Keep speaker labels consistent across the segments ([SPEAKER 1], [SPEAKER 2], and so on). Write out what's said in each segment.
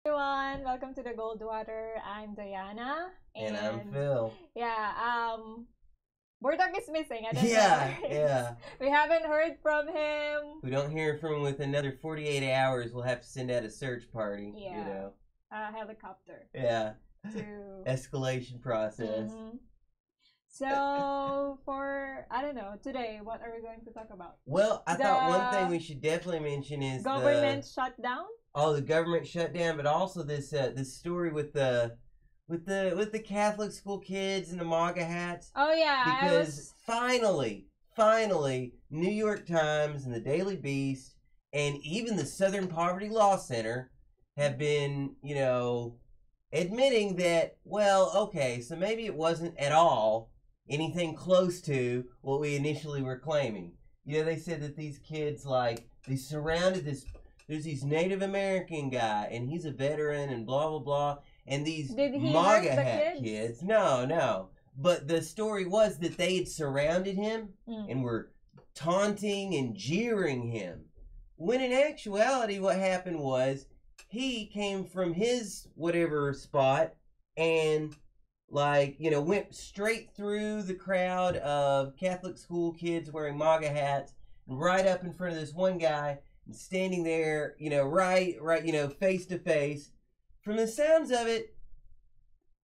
[SPEAKER 1] Everyone, welcome to the Goldwater. I'm Diana,
[SPEAKER 2] And I'm Phil.
[SPEAKER 1] yeah, Bordak is missing. I don't know.
[SPEAKER 2] Yeah.
[SPEAKER 1] We haven't heard from him.
[SPEAKER 2] We don't hear from him with another 48 hours. We'll have to send out a search party.
[SPEAKER 1] Yeah.
[SPEAKER 2] You know.
[SPEAKER 1] Helicopter.
[SPEAKER 2] Yeah.
[SPEAKER 1] To
[SPEAKER 2] Escalation process.
[SPEAKER 1] So I don't know, today, what are we going to talk about?
[SPEAKER 2] Well, I thought one thing we should definitely mention is
[SPEAKER 1] government shutdown.
[SPEAKER 2] Oh, the government shutdown, but also this story with the Catholic school kids and the MAGA hats.
[SPEAKER 1] Oh yeah,
[SPEAKER 2] because finally, New York Times and the Daily Beast and even the Southern Poverty Law Center have been, admitting that, well, okay, so maybe it wasn't at all anything close to what we initially were claiming. They said that these kids, they surrounded there's these Native American guy, and he's a veteran, and blah, blah, blah, and these MAGA hat kids. No. But the story was that they had surrounded him and were taunting and jeering him. When in actuality, what happened was he came from his whatever spot and went straight through the crowd of Catholic school kids wearing MAGA hats and right up in front of this one guy and standing there, right, face to face. From the sounds of it,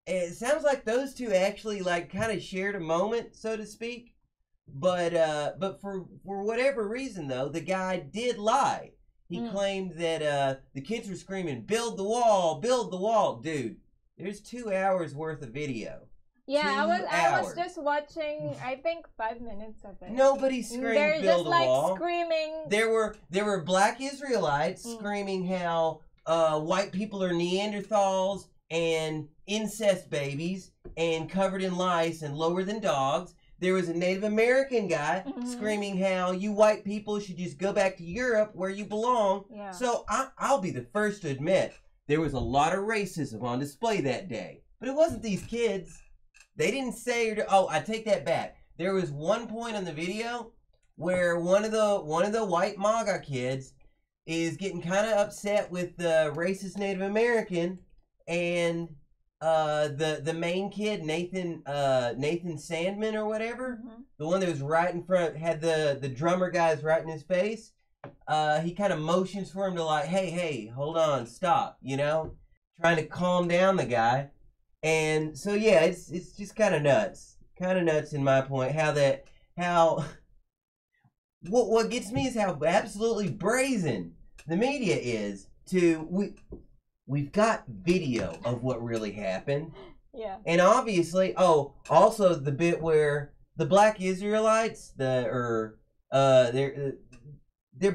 [SPEAKER 2] it sounds like those two actually kind of shared a moment, so to speak. But for whatever reason though, the guy did lie. He claimed that the kids were screaming, "Build the wall, build the wall." Dude, there's 2 hours worth of video.
[SPEAKER 1] Yeah, I was just watching, I think 5 minutes of it.
[SPEAKER 2] Nobody screamed,
[SPEAKER 1] They're
[SPEAKER 2] "Build
[SPEAKER 1] just
[SPEAKER 2] a wall."
[SPEAKER 1] Screaming.
[SPEAKER 2] There were black Israelites screaming how white people are Neanderthals and incest babies and covered in lice and lower than dogs. There was a Native American guy screaming how you white people should just go back to Europe where you belong.
[SPEAKER 1] Yeah.
[SPEAKER 2] So I'll be the first to admit there was a lot of racism on display that day. But it wasn't these kids. They didn't say, oh, I take that back. There was one point in the video where one of the white MAGA kids is getting kind of upset with the racist Native American, and the main kid, Nathan Sandman or whatever, the one that was right in front, had the drummer guys right in his face. He kind of motions for him to hey, hold on, stop, trying to calm down the guy. And so yeah, it's just kind of nuts in my point. What gets me is how absolutely brazen the media is. We've got video of what really happened.
[SPEAKER 1] Yeah. And
[SPEAKER 2] obviously, also the bit where the black Israelites, they're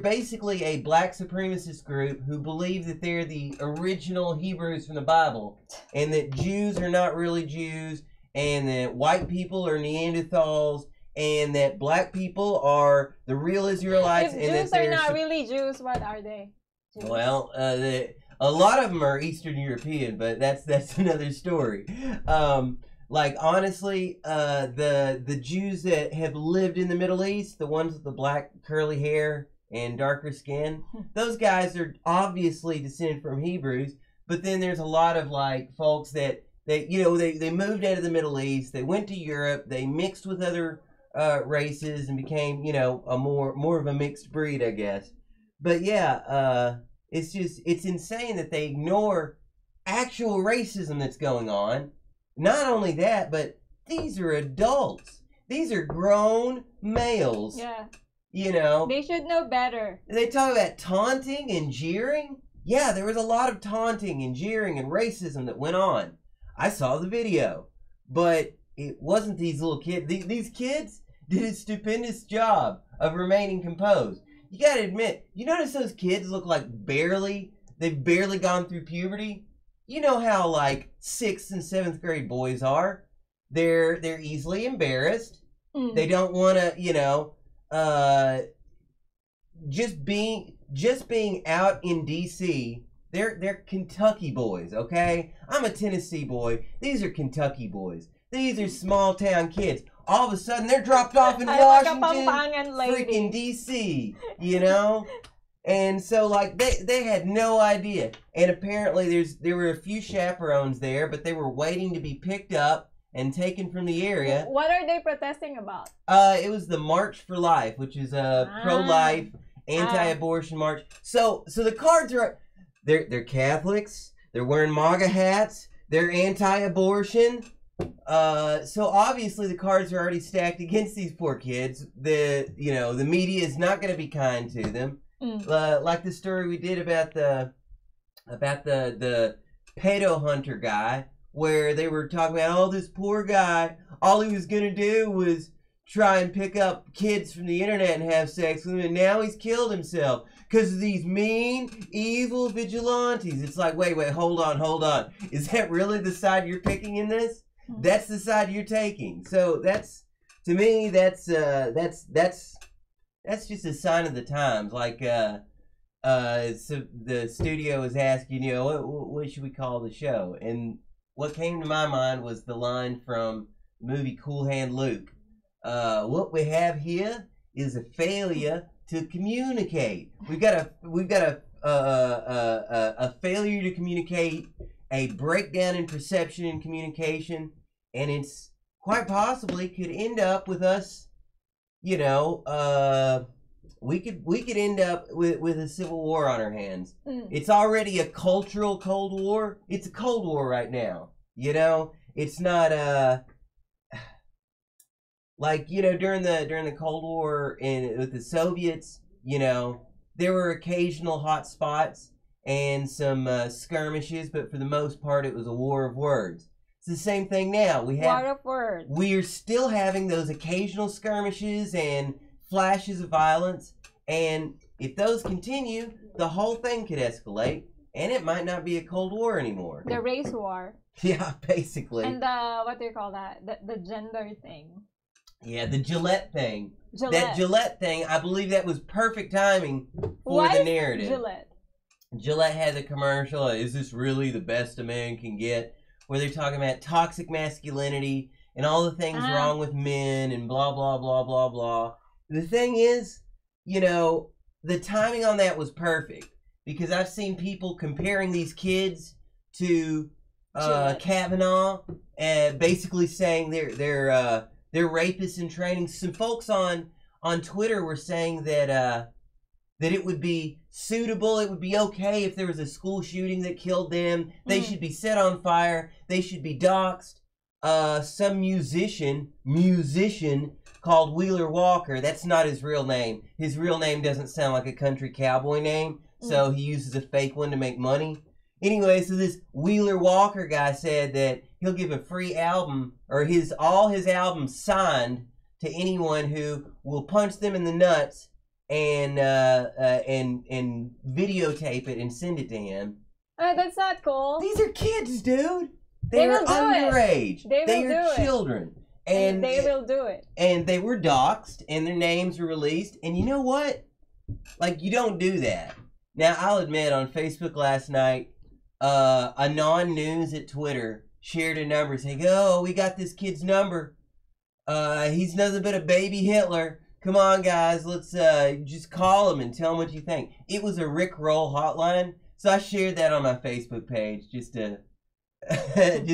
[SPEAKER 2] basically a black supremacist group who believe that they're the original Hebrews from the Bible, and that Jews are not really Jews, and that white people are Neanderthals, and that black people are the real Israelites.
[SPEAKER 1] If Jews are not really Jews, what are they? Jews?
[SPEAKER 2] Well, a lot of them are Eastern European, but that's another story. Honestly, the Jews that have lived in the Middle East, the ones with the black curly hair and darker skin, those guys are obviously descended from Hebrews. But then there's a lot of folks that they moved out of the Middle East, they went to Europe, they mixed with other races and became a more of a mixed breed, I guess. But yeah, it's insane that they ignore actual racism that's going on. Not only that, but these are adults. These are grown males.
[SPEAKER 1] Yeah.
[SPEAKER 2] They
[SPEAKER 1] should know better.
[SPEAKER 2] They talk about taunting and jeering. Yeah, there was a lot of taunting and jeering and racism that went on. I saw the video. But it wasn't these little kids. These kids did a stupendous job of remaining composed. You gotta admit, you notice those kids look like they've barely gone through puberty? You know how 6th and 7th grade boys are. They're easily embarrassed. They don't want to, just being out in DC. They're Kentucky boys, okay? I'm a Tennessee boy. These are Kentucky boys. These are small town kids. All of a sudden, they're dropped off in Washington, freaking DC. And so, like, they had no idea. And apparently there were a few chaperones there, but they were waiting to be picked up and taken from the area.
[SPEAKER 1] What are they protesting about?
[SPEAKER 2] It was the March for Life, which is a pro-life, anti-abortion march. So the cards are, they're Catholics, they're wearing MAGA hats, they're anti-abortion. So obviously the cards are already stacked against these poor kids. The media is not going to be kind to them. Like the story we did about the pedo hunter guy, where they were talking about, oh, this poor guy, all he was gonna do was try and pick up kids from the internet and have sex with them, and now he's killed himself because of these mean, evil vigilantes. It's like, wait, hold on. Is that really the side you're picking in this? That's the side you're taking. So that's, to me, that's just a sign of the times. Like, so the studio was asking, what should we call the show? And what came to my mind was the line from the movie Cool Hand Luke. What we have here is a failure to communicate. We've got a failure to communicate, a breakdown in perception and communication, and it's quite possibly could end up with us, we could end up with a civil war on our hands. It's already a cultural Cold War. It's a Cold War right now. It's not like, during the Cold War with the Soviets, there were occasional hot spots and some skirmishes, but for the most part it was a war of words. It's the same thing now.
[SPEAKER 1] War of words.
[SPEAKER 2] We are still having those occasional skirmishes and flashes of violence, and if those continue, the whole thing could escalate, and it might not be a Cold War anymore.
[SPEAKER 1] The race war.
[SPEAKER 2] Yeah, basically.
[SPEAKER 1] And the, what do you call that? The gender thing.
[SPEAKER 2] Yeah, the Gillette thing. That Gillette thing, I believe that was perfect timing for the narrative. Gillette had the commercial, is this really the best a man can get? Where they're talking about toxic masculinity and all the things wrong with men and blah, blah, blah, blah, blah. The thing is, the timing on that was perfect, because I've seen people comparing these kids to Kavanaugh, and basically saying they're rapists in training. Some folks on Twitter were saying that it would be suitable, it would be okay if there was a school shooting that killed them. They should be set on fire. They should be doxxed. Some musician called Wheeler Walker, that's not his real name. His real name doesn't sound like a country cowboy name, so he uses a fake one to make money. Anyway, so this Wheeler Walker guy said that he'll give a free album, or all his albums signed, to anyone who will punch them in the nuts and videotape it and send it to him.
[SPEAKER 1] That's not cool.
[SPEAKER 2] These are kids, dude. They are underage. They are children. And
[SPEAKER 1] they will do it.
[SPEAKER 2] And they were doxxed, and their names were released. And you know what? Like, you don't do that. Now, I'll admit, on Facebook last night, a non-news at Twitter shared a number saying, oh, we got this kid's number. He's nothing but a baby Hitler. Come on, guys, let's just call him and tell him what you think. It was a Rick Roll hotline, so I shared that on my Facebook page just to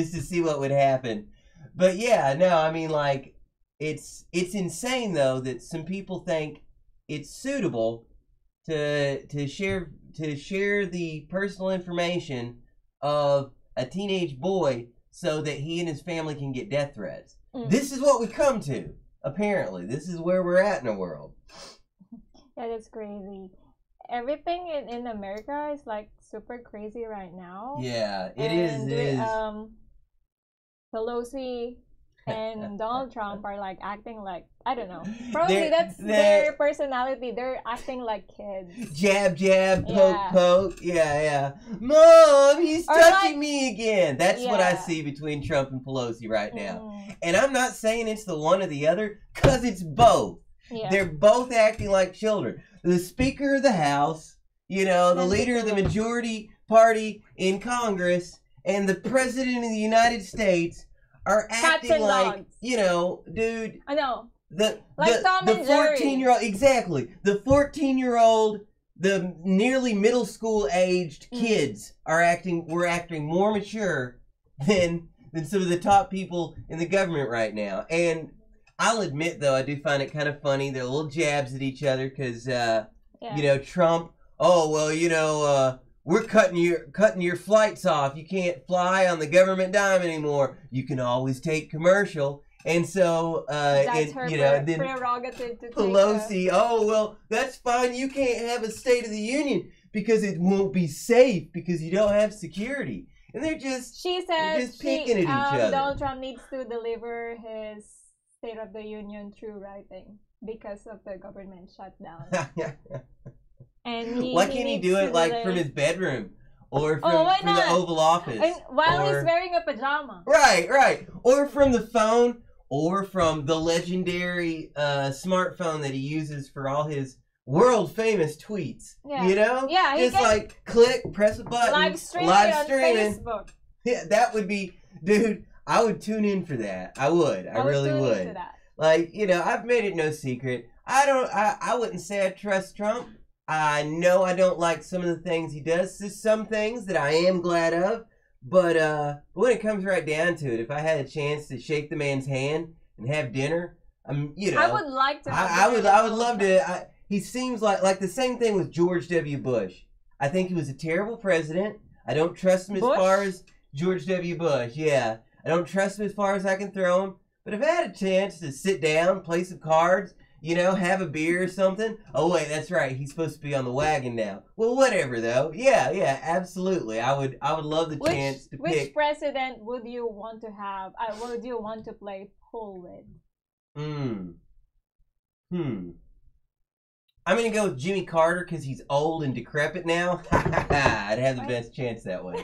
[SPEAKER 2] see what would happen. But yeah, no, I mean, like, it's insane though that some people think it's suitable to share the personal information of a teenage boy so that he and his family can get death threats. This is what we come to. Apparently, this is where we're at in the world.
[SPEAKER 1] That is crazy. Everything in America is like super crazy right now.
[SPEAKER 2] Yeah, it is.
[SPEAKER 1] Pelosi and Donald Trump are like acting like, I don't know. Probably that's their personality. They're acting like kids.
[SPEAKER 2] Jab, jab, poke, poke. Yeah. Mom, he's touching me again. That's what I see between Trump and Pelosi right now. And I'm not saying it's the one or the other, because it's both. Yeah. They're both acting like children. The Speaker of the House, the leader of the majority party in Congress, and the President of the United States are acting like, dude.
[SPEAKER 1] I know.
[SPEAKER 2] The
[SPEAKER 1] Tom and Jerry.
[SPEAKER 2] 14-year-old, exactly. The 14-year-old the nearly middle school aged kids were acting more mature than some of the top people in the government right now. And I'll admit, though, I do find it kind of funny. They're little jabs at each other because, you know, Trump, oh, well, you know, we're cutting your flights off. You can't fly on the government dime anymore. You can always take commercial. And so,
[SPEAKER 1] that's her
[SPEAKER 2] then
[SPEAKER 1] prerogative to
[SPEAKER 2] Pelosi, oh, well, that's fine. You can't have a State of the Union because it won't be safe because you don't have security. And they're just, picking at each other.
[SPEAKER 1] Donald Trump needs to deliver his State of the Union through writing because of the government shutdown. And
[SPEAKER 2] why can't he do it like from his bedroom? Or from the Oval Office.
[SPEAKER 1] And while he's wearing a pajama.
[SPEAKER 2] Right. Or from the phone. Or from the legendary smartphone that he uses for all his world-famous tweets. Yeah. You know?
[SPEAKER 1] Yeah.
[SPEAKER 2] Just like, click, press a button.
[SPEAKER 1] Live streaming on Facebook.
[SPEAKER 2] Yeah, that would be... Dude, I would tune in for that. I would. I really would. Into that. Like, you know, I've made it no secret. I wouldn't say I trust Trump. I know I don't like some of the things he does. There's some things that I am glad of. But when it comes right down to it, if I had a chance to shake the man's hand and have dinner, you know,
[SPEAKER 1] I would like to.
[SPEAKER 2] I would love to. He seems like the same thing with George W. Bush. I think he was a terrible president. I don't trust him as far as George W. Bush. Yeah, I don't trust him as far as I can throw him. But if I had a chance to sit down, play some cards, you know, have a beer or something. Oh, wait, that's right. He's supposed to be on the wagon now. Well, whatever, though. Yeah, absolutely. I would love the chance to pick.
[SPEAKER 1] Which president would you want to have? Would you want to play pool with?
[SPEAKER 2] I'm going to go with Jimmy Carter because he's old and decrepit now. I'd have the best chance that way.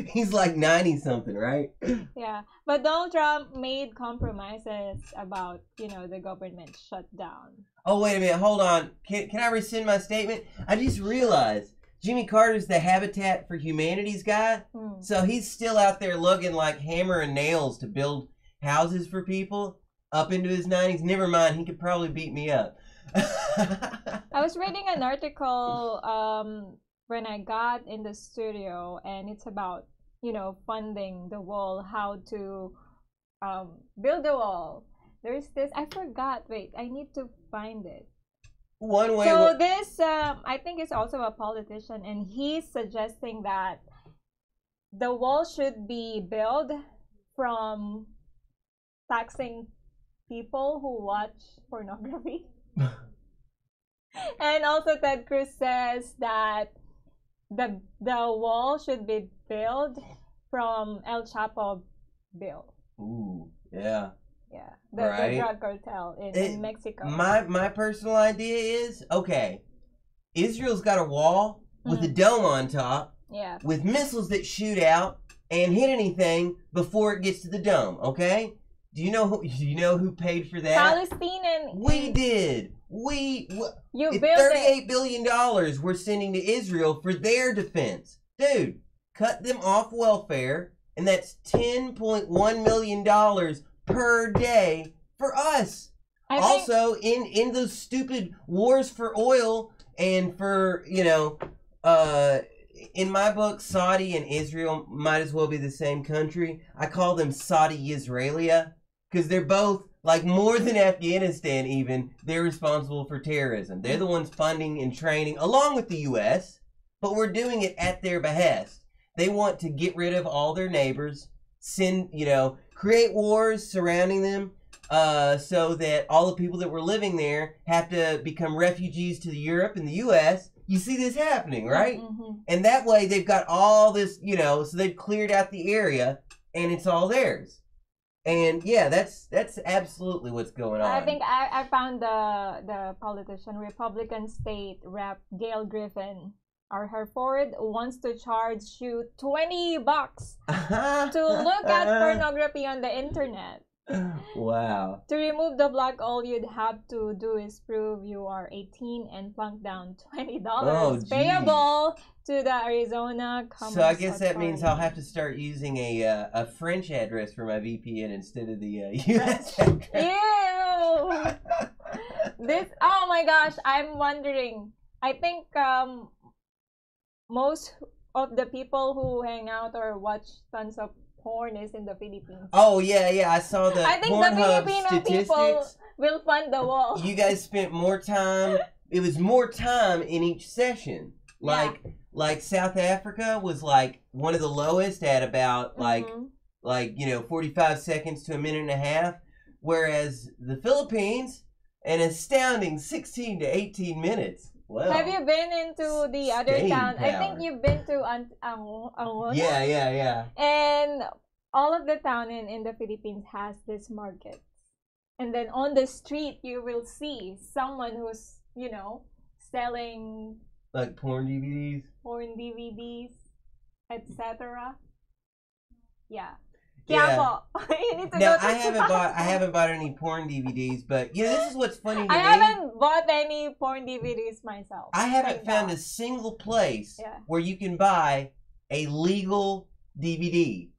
[SPEAKER 2] He's like 90-something, right?
[SPEAKER 1] Yeah. But Donald Trump made compromises about, you know, the government shutdown.
[SPEAKER 2] Oh, wait a minute. Hold on. Can I rescind my statement? I just realized Jimmy Carter's the Habitat for Humanity's guy. So he's still out there lugging like hammer and nails to build houses for people up into his 90s. Never mind. He could probably beat me up.
[SPEAKER 1] I was reading an article when I got in the studio, and it's about, you know, funding the wall, how to build the wall. There's this, I forgot, wait, I need to find it.
[SPEAKER 2] One way.
[SPEAKER 1] So this, I think is also a politician, and he's suggesting that the wall should be built from taxing people who watch pornography. And also Ted Cruz says that the wall should be built from El Chapo bill.
[SPEAKER 2] Ooh, yeah.
[SPEAKER 1] Yeah, the drug cartel in Mexico.
[SPEAKER 2] My personal idea is, okay, Israel's got a wall with a dome on top, with missiles that shoot out and hit anything before it gets to the dome, okay? Do you know who paid for that?
[SPEAKER 1] Palestine
[SPEAKER 2] we did.
[SPEAKER 1] You built
[SPEAKER 2] $38 billion we're sending to Israel for their defense. Dude, cut them off welfare, and that's $10.1 million per day for us. Also, in those stupid wars for oil and for, you know, in my book, Saudi and Israel might as well be the same country. I call them Saudi-Israelia because they're both, like, more than Afghanistan even, they're responsible for terrorism. They're the ones funding and training, along with the U.S., but we're doing it at their behest. They want to get rid of all their neighbors, create wars surrounding them, so that all the people that were living there have to become refugees to Europe and the U.S. You see this happening, right? And that way they've got all this, so they've cleared out the area and it's all theirs. And yeah, that's absolutely what's going on.
[SPEAKER 1] I think I found the politician, Republican State Rep Gail Griffin, or her Ford, wants to charge you $20 to look at pornography on the internet.
[SPEAKER 2] Wow.
[SPEAKER 1] To remove the block, all you'd have to do is prove you are 18 and plunk down $20 payable to the Arizona Commerce
[SPEAKER 2] So I guess that
[SPEAKER 1] Authority.
[SPEAKER 2] means I'll have to start using a French address for my VPN instead of the US address.
[SPEAKER 1] Ew! Oh my gosh, I'm wondering. I think most of the people who hang out or watch tons of porn is in the Philippines.
[SPEAKER 2] Oh yeah, I saw the
[SPEAKER 1] I think the
[SPEAKER 2] Pornhub
[SPEAKER 1] Filipino people
[SPEAKER 2] statistics.
[SPEAKER 1] will fund the wall.
[SPEAKER 2] You guys spent more time. It was more time in each session. Like South Africa was like one of the lowest at about like 45 seconds to a minute and a half, whereas the Philippines an astounding 16 to 18 minutes. Wow.
[SPEAKER 1] Have you been into the other
[SPEAKER 2] Staying
[SPEAKER 1] town? I
[SPEAKER 2] power.
[SPEAKER 1] think you've been to Angon.
[SPEAKER 2] Yeah.
[SPEAKER 1] And all of the town in the Philippines has this market. And then on the street, you will see someone who's, selling
[SPEAKER 2] Like porn DVDs,
[SPEAKER 1] etc. Yeah.
[SPEAKER 2] Yeah.
[SPEAKER 1] You need to
[SPEAKER 2] Now
[SPEAKER 1] go to
[SPEAKER 2] I haven't bought any porn DVDs, but this is what's funny to
[SPEAKER 1] I
[SPEAKER 2] me.
[SPEAKER 1] haven't bought any porn DVDs myself.
[SPEAKER 2] I haven't found a single place where you can buy a legal DVD.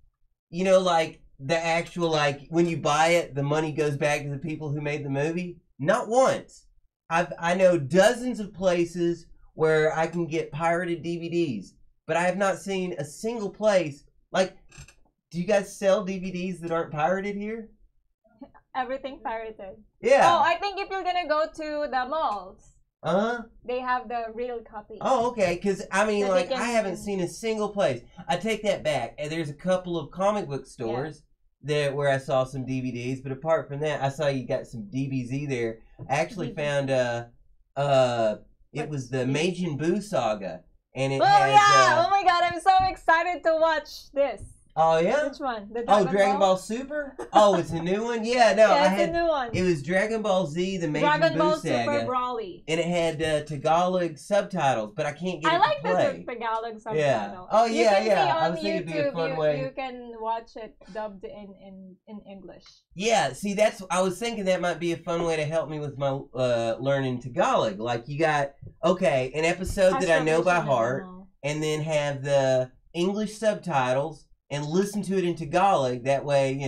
[SPEAKER 2] Like the actual, like when you buy it, the money goes back to the people who made the movie. Not once. I know dozens of places where I can get pirated DVDs, but I have not seen a single place. Like, do you guys sell DVDs that aren't pirated here?
[SPEAKER 1] Everything pirated.
[SPEAKER 2] Yeah.
[SPEAKER 1] Oh, I think if you're gonna go to the malls, they have the real copy.
[SPEAKER 2] Oh, okay. Because, I mean, like, I haven't seen a single place. I take that back. There's a couple of comic book stores where I saw some DVDs, but apart from that, I saw you got some DBZ there. I actually found, it was the Majin Buu saga. And it has,
[SPEAKER 1] oh my god, I'm so excited to watch this.
[SPEAKER 2] Oh, yeah?
[SPEAKER 1] Which one? The
[SPEAKER 2] Dragon Ball Super? Oh, it's a new one? Yeah, no,
[SPEAKER 1] it's a new one.
[SPEAKER 2] It was Dragon Ball Z, the Majin
[SPEAKER 1] Dragon Ball
[SPEAKER 2] Buu saga.
[SPEAKER 1] Super Broly.
[SPEAKER 2] And it had Tagalog subtitles, but I can't get it to play.
[SPEAKER 1] I like the Tagalog subtitle.
[SPEAKER 2] Yeah. Oh, yeah. I was
[SPEAKER 1] thinking
[SPEAKER 2] it'd be a fun way.
[SPEAKER 1] You can watch it dubbed in English.
[SPEAKER 2] Yeah, see, I was thinking that might be a fun way to help me with my learning Tagalog. Like, you got, an episode that I know by heart, and then have the English subtitles, and listen to it in Tagalog. That way,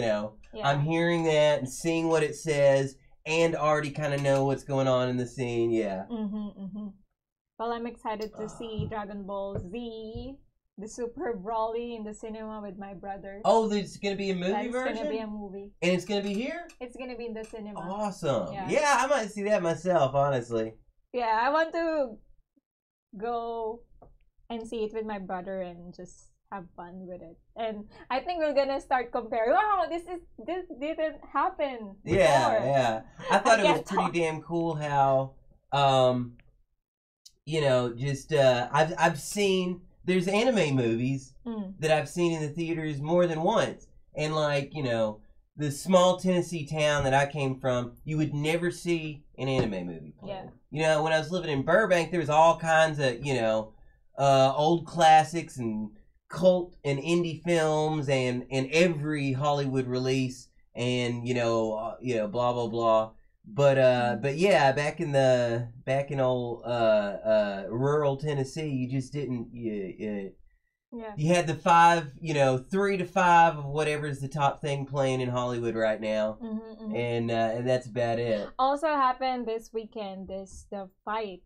[SPEAKER 2] I'm hearing that and seeing what it says and already kind of know what's going on in the scene. Yeah.
[SPEAKER 1] Well, I'm excited to see Dragon Ball Z, the Super Broly in the cinema with my brother.
[SPEAKER 2] Oh, there's going to be a movie version?
[SPEAKER 1] It's going to be a movie.
[SPEAKER 2] And it's going to be here?
[SPEAKER 1] It's going to be in the cinema.
[SPEAKER 2] Awesome. Yeah, I might see that myself, honestly.
[SPEAKER 1] Yeah, I want to go and see it with my brother and just have fun with it. And I think we're gonna start comparing. Wow, this didn't happen before.
[SPEAKER 2] Yeah. I thought it was pretty damn cool how I've seen there's anime movies that I've seen in the theaters more than once. And like, the small Tennessee town that I came from, you would never see an anime movie played. Yeah. When I was living in Burbank, there was all kinds of, old classics and cult and indie films and every Hollywood release and blah blah blah. But yeah, back in old rural Tennessee, you just didn't you had the 3 to 5 of whatever's the top thing playing in Hollywood right now, and that's about it.
[SPEAKER 1] Also happened this weekend is the fight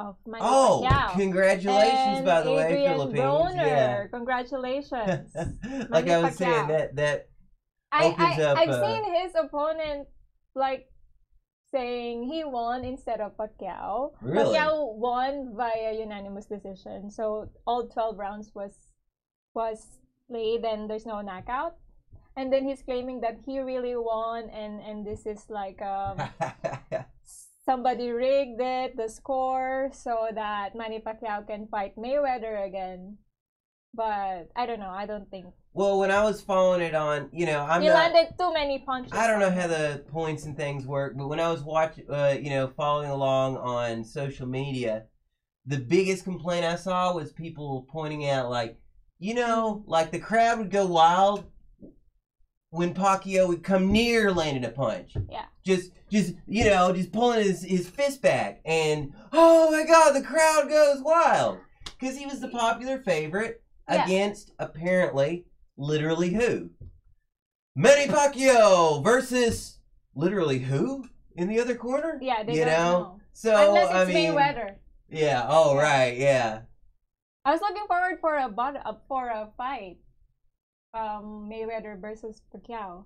[SPEAKER 1] of Manny Pacquiao.
[SPEAKER 2] Congratulations, by the way, Philippines.
[SPEAKER 1] Broner.
[SPEAKER 2] Yeah.
[SPEAKER 1] Congratulations.
[SPEAKER 2] Like I was saying, that opens up.
[SPEAKER 1] I've seen his opponent saying he won instead of Pacquiao.
[SPEAKER 2] Really?
[SPEAKER 1] Pacquiao won via unanimous decision. So all 12 rounds was played and there's no knockout. And then he's claiming that he really won and this is like somebody rigged the score so that Manny Pacquiao can fight Mayweather again. But I don't know. I don't think.
[SPEAKER 2] Well, when I was following it on,
[SPEAKER 1] he landed too many punches.
[SPEAKER 2] I don't know how the points and things work, but when I was watching, following along on social media, the biggest complaint I saw was people pointing out, like the crowd would go wild when Pacquiao would come near landing a punch.
[SPEAKER 1] Yeah.
[SPEAKER 2] Just pulling his fist back, and oh my God, the crowd goes wild because he was the popular favorite against apparently literally who? Manny Pacquiao versus literally who in the other corner?
[SPEAKER 1] Yeah, they don't know.
[SPEAKER 2] So
[SPEAKER 1] unless it's Mayweather.
[SPEAKER 2] Yeah. Oh,
[SPEAKER 1] Yeah.
[SPEAKER 2] right. Yeah.
[SPEAKER 1] I was looking forward for a fight. Mayweather versus Pacquiao.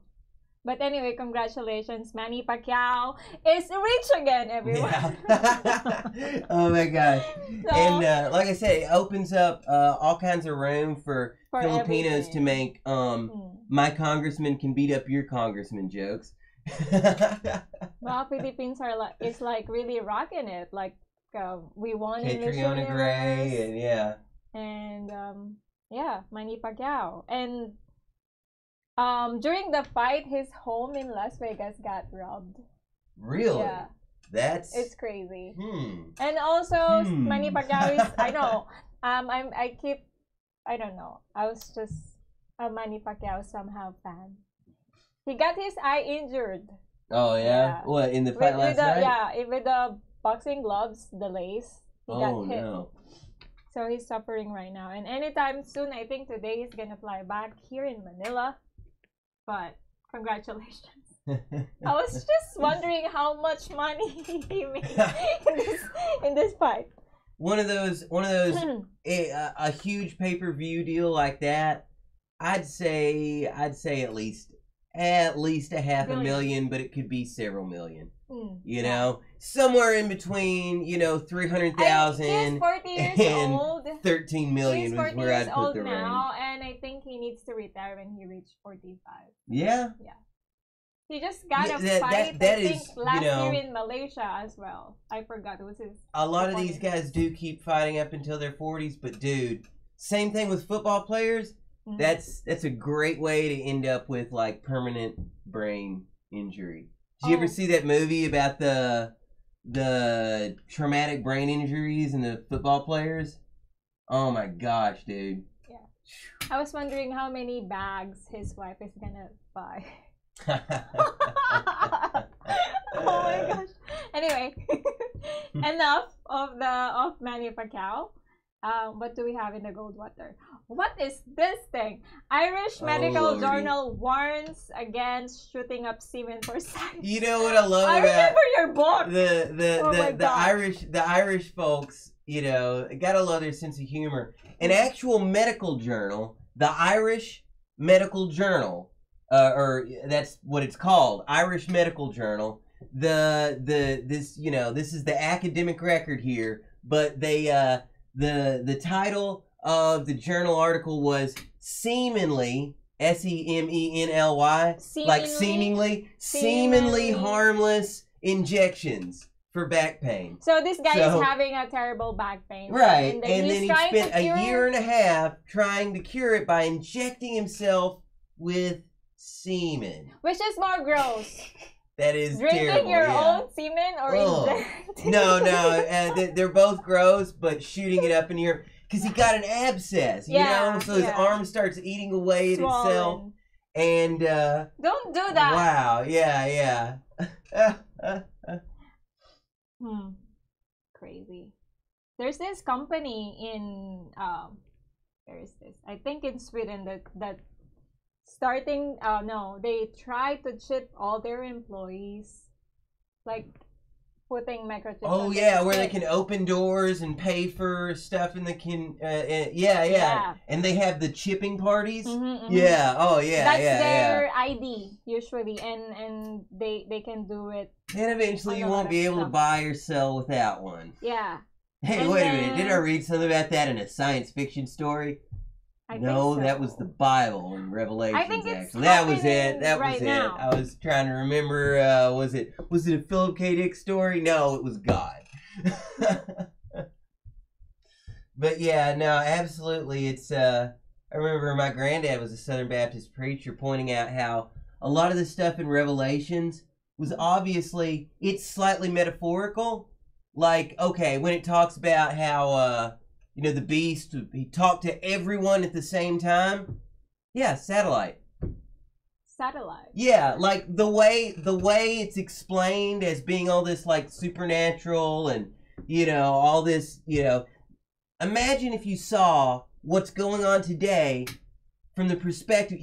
[SPEAKER 1] But anyway, congratulations, Manny Pacquiao is rich again, everyone.
[SPEAKER 2] Yeah. Oh my gosh.
[SPEAKER 1] So,
[SPEAKER 2] And like I said, it opens up all kinds of room for Filipinos to
[SPEAKER 1] everything.
[SPEAKER 2] make my congressman can beat up your congressman jokes.
[SPEAKER 1] Well, Philippines is like really rocking it. Like we won in Miss
[SPEAKER 2] Catriona Gray
[SPEAKER 1] Universe,
[SPEAKER 2] and yeah.
[SPEAKER 1] and yeah, Manny Pacquiao. And during the fight, his home in Las Vegas got robbed.
[SPEAKER 2] Really?
[SPEAKER 1] Yeah. It's crazy. And also Manny Pacquiao is I know. I don't know. I was just a Manny Pacquiao somehow fan. He got his eye injured.
[SPEAKER 2] Oh yeah? What, in the fight last night?
[SPEAKER 1] Yeah, with the boxing gloves, the lace, he got hit.
[SPEAKER 2] No.
[SPEAKER 1] So he's suffering right now. And anytime soon, I think today he's gonna fly back here in Manila. But congratulations. I was just wondering how much money he made in this fight.
[SPEAKER 2] One of those a huge pay-per-view deal like that, I'd say at least a half a million, but it could be several million. You know, somewhere in between, 300,000
[SPEAKER 1] he's 40 years
[SPEAKER 2] and
[SPEAKER 1] old.
[SPEAKER 2] 13 million
[SPEAKER 1] He's 40
[SPEAKER 2] is where
[SPEAKER 1] years
[SPEAKER 2] I'd put
[SPEAKER 1] old
[SPEAKER 2] the
[SPEAKER 1] now,
[SPEAKER 2] range.
[SPEAKER 1] and I think he needs to retire when he reaches 45.
[SPEAKER 2] Yeah.
[SPEAKER 1] Yeah. He just got a fight,
[SPEAKER 2] that
[SPEAKER 1] I
[SPEAKER 2] is,
[SPEAKER 1] think, last year in Malaysia as well. I forgot. It was his...
[SPEAKER 2] A lot of these guys do keep fighting up until their 40s, but dude, same thing with football players. Mm-hmm. That's a great way to end up with, like, permanent brain injury. Did you ever see that movie about the traumatic brain injuries in the football players? Oh my gosh, dude.
[SPEAKER 1] Yeah. I was wondering how many bags his wife is gonna buy. Oh my gosh. Anyway, enough of Manny Pacquiao. What do we have in the Goldwater? What is this thing? Irish Medical Journal warns against shooting up semen for sex.
[SPEAKER 2] You know what I love
[SPEAKER 1] I
[SPEAKER 2] about
[SPEAKER 1] remember your book.
[SPEAKER 2] The Irish folks, gotta love their sense of humor. An actual medical journal, the Irish Medical Journal, or that's what it's called, Irish Medical Journal. This is the academic record here, but they the title of the journal article was seemingly SEMENLY, like seemingly harmless injections for back pain.
[SPEAKER 1] So this guy is having a terrible back pain.
[SPEAKER 2] Right, and then he spent a year and a half trying to cure it by injecting himself with semen.
[SPEAKER 1] Which is more gross.
[SPEAKER 2] That is
[SPEAKER 1] drinking
[SPEAKER 2] terrible,
[SPEAKER 1] your own semen or injecting?
[SPEAKER 2] No, they're both gross, but shooting it up in your... Because he got an abscess, you know? So his arm starts eating away at itself. And,
[SPEAKER 1] don't do that.
[SPEAKER 2] Wow, yeah.
[SPEAKER 1] Crazy. There's this company in, where is this? I think in Sweden that starting, they try to chip all their employees, like putting microchips.
[SPEAKER 2] Oh yeah, where they can open doors and pay for stuff, and they can, yeah. And they have the chipping parties. Yeah. Oh yeah.
[SPEAKER 1] That's their ID usually, and they can do it.
[SPEAKER 2] And eventually, you won't be able to buy or sell without one.
[SPEAKER 1] Yeah.
[SPEAKER 2] Hey, wait a minute! Did I read something about that in a science fiction story? No, that was the Bible in Revelations.
[SPEAKER 1] I think it's
[SPEAKER 2] that was it. That was it.
[SPEAKER 1] Now.
[SPEAKER 2] I was trying to remember. Was it a Philip K. Dick story? No, it was God. But yeah, no, absolutely. It's. I remember my granddad was a Southern Baptist preacher, pointing out how a lot of the stuff in Revelations was obviously it's slightly metaphorical. Like, okay, when it talks about how. The beast, he talked to everyone at the same time. Yeah, satellite.
[SPEAKER 1] Satellite.
[SPEAKER 2] Yeah, like the way it's explained as being all this like supernatural and all this, imagine if you saw what's going on today from the perspective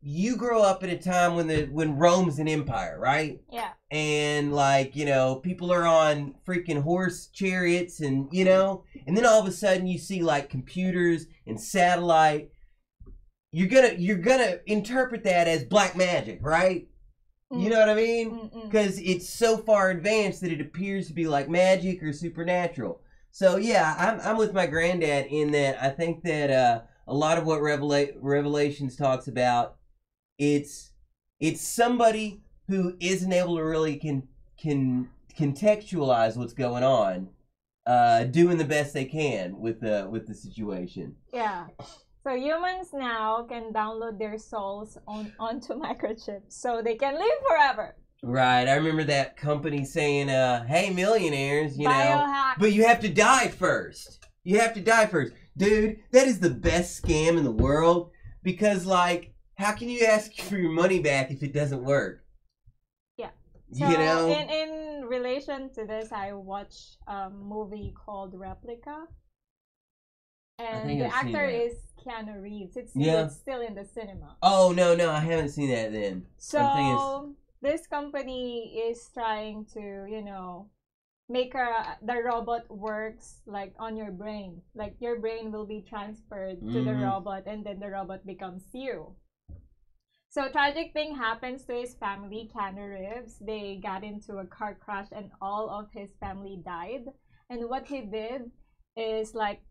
[SPEAKER 2] you grow up at a time when Rome's an empire, right?
[SPEAKER 1] Yeah.
[SPEAKER 2] And like, you know, people are on freaking horse chariots and, you know, and then all of a sudden you see like computers and satellite. You're gonna interpret that as black magic, right? You know what I mean? Because it's so far advanced that it appears to be like magic or supernatural. So yeah, I'm with my granddad in that I think that a lot of what Revelations talks about, it's somebody who isn't able to really can contextualize what's going on, doing the best they can with the situation.
[SPEAKER 1] Yeah. So humans now can download their souls onto microchips so they can live forever.
[SPEAKER 2] Right. I remember that company saying, hey, millionaires, you
[SPEAKER 1] Biohack.
[SPEAKER 2] know, but you have to die first. You have to die first. Dude, that is the best scam in the world because, like, how can you ask for your money back if it doesn't work?
[SPEAKER 1] Yeah. So
[SPEAKER 2] you know?
[SPEAKER 1] in relation to this, I watched a movie called Replica. And the actor is Keanu Reeves. It's still in the cinema.
[SPEAKER 2] Oh, no, I haven't seen that then.
[SPEAKER 1] So this company is trying to, you know, make the robot works like on your brain. Like your brain will be transferred to the robot and then the robot becomes you. So tragic thing happens to his family, Keanu Reeves. They got into a car crash and all of his family died. And what he did is like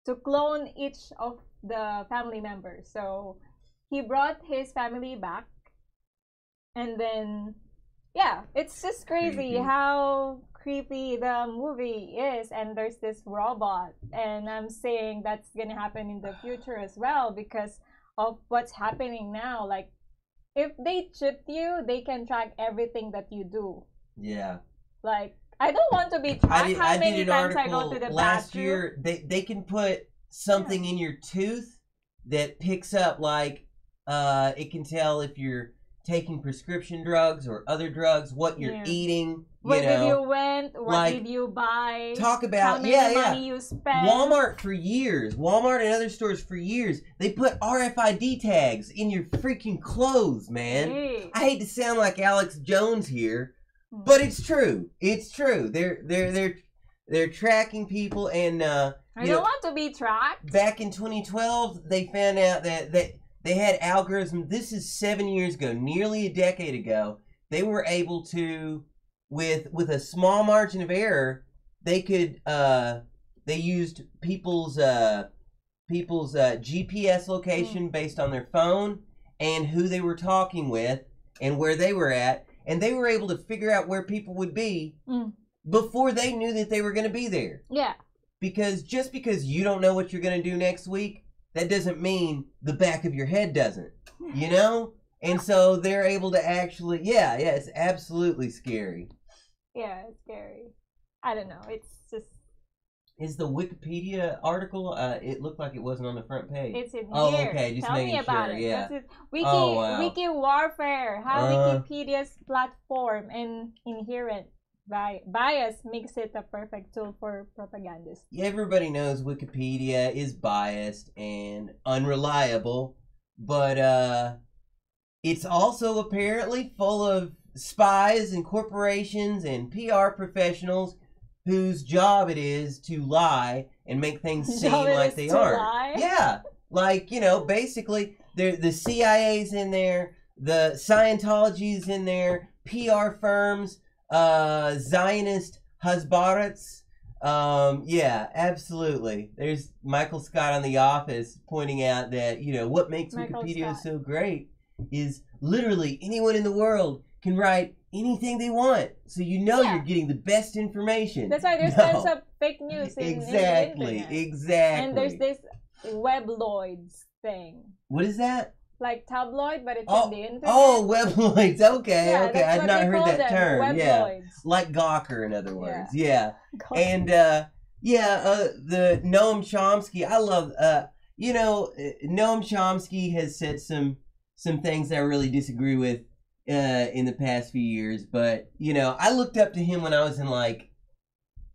[SPEAKER 1] to clone each of the family members. So he brought his family back. And then, yeah, it's just crazy how creepy the movie is. And there's this robot. And I'm saying that's going to happen in the future as well because of what's happening now. Like, if they chip you, they can track everything that you do.
[SPEAKER 2] Yeah.
[SPEAKER 1] Like, I don't want to be tracked how many times I go to the
[SPEAKER 2] last
[SPEAKER 1] bathroom.
[SPEAKER 2] year. They can put something in your tooth that picks up, like, it can tell if you're taking prescription drugs or other drugs, what you're eating.
[SPEAKER 1] Where did you went? What did you buy?
[SPEAKER 2] Talk about
[SPEAKER 1] how many money you spent.
[SPEAKER 2] Walmart and other stores for years, they put RFID tags in your freaking clothes, man.
[SPEAKER 1] Hey.
[SPEAKER 2] I hate to sound like Alex Jones here, but it's true. It's true. They're tracking people, and
[SPEAKER 1] I don't want to be tracked.
[SPEAKER 2] Back in 2012, they found out that they had algorithms. This is 7 years ago, nearly a decade ago. They were able to, with a small margin of error, they could they used people's GPS location based on their phone and who they were talking with and where they were at, and they were able to figure out where people would be before they knew that they were going to be there.
[SPEAKER 1] Yeah.
[SPEAKER 2] Because just because you don't know what you're going to do next week, that doesn't mean the back of your head doesn't, you know? And so they're able to actually, it's absolutely scary.
[SPEAKER 1] Yeah, it's scary. I don't know. It's just...
[SPEAKER 2] Is the Wikipedia article, it looked like it wasn't on the front page.
[SPEAKER 1] It's in here.
[SPEAKER 2] Oh, okay, just
[SPEAKER 1] Tell
[SPEAKER 2] making
[SPEAKER 1] me about
[SPEAKER 2] sure,
[SPEAKER 1] it.
[SPEAKER 2] yeah.
[SPEAKER 1] Wiki warfare, how Wikipedia's platform and inherent bias makes it a perfect tool for propagandists.
[SPEAKER 2] Everybody knows Wikipedia is biased and unreliable, but it's also apparently full of spies and corporations and PR professionals whose job it is to lie and make things seem like they aren't.
[SPEAKER 1] Lie?
[SPEAKER 2] Yeah, like, you know, basically the CIA's in there, the Scientology's in there, PR firms, Zionist Hasbarats. Yeah, absolutely. There's Michael Scott on The Office pointing out that, you know, what makes Wikipedia so great is literally anyone in the world can write anything they want. So you know you're getting the best information.
[SPEAKER 1] That's why there's tons of fake news in the internet.
[SPEAKER 2] Exactly.
[SPEAKER 1] And there's this webloids thing.
[SPEAKER 2] What is that?
[SPEAKER 1] Like tabloid, but it's on the internet.
[SPEAKER 2] Oh, webloids. Okay,
[SPEAKER 1] yeah,
[SPEAKER 2] okay. I've not heard that term.
[SPEAKER 1] Webloids.
[SPEAKER 2] Yeah. Like Gawker, in other words. Yeah. And the Noam Chomsky, I love you know, Noam Chomsky has said some things that I really disagree with in the past few years, but you know, I looked up to him when I was in like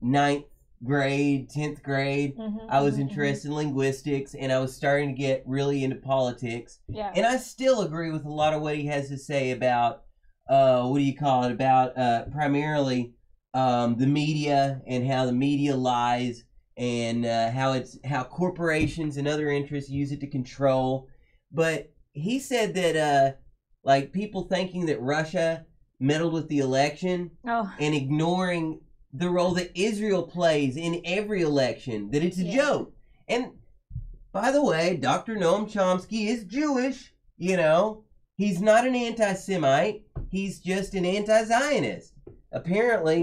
[SPEAKER 2] 9th grade, 10th grade, I was interested in linguistics, and I was starting to get really into politics.
[SPEAKER 1] Yeah.
[SPEAKER 2] And I still agree with a lot of what he has to say about, what do you call it, about primarily the media and how the media lies, and how corporations and other interests use it to control. But he said that like people thinking that Russia meddled with the election and ignoring the role that Israel plays in every election, that it's a joke. And by the way, Dr. Noam Chomsky is Jewish, you know. He's not an anti-Semite. He's just an anti-Zionist. Apparently.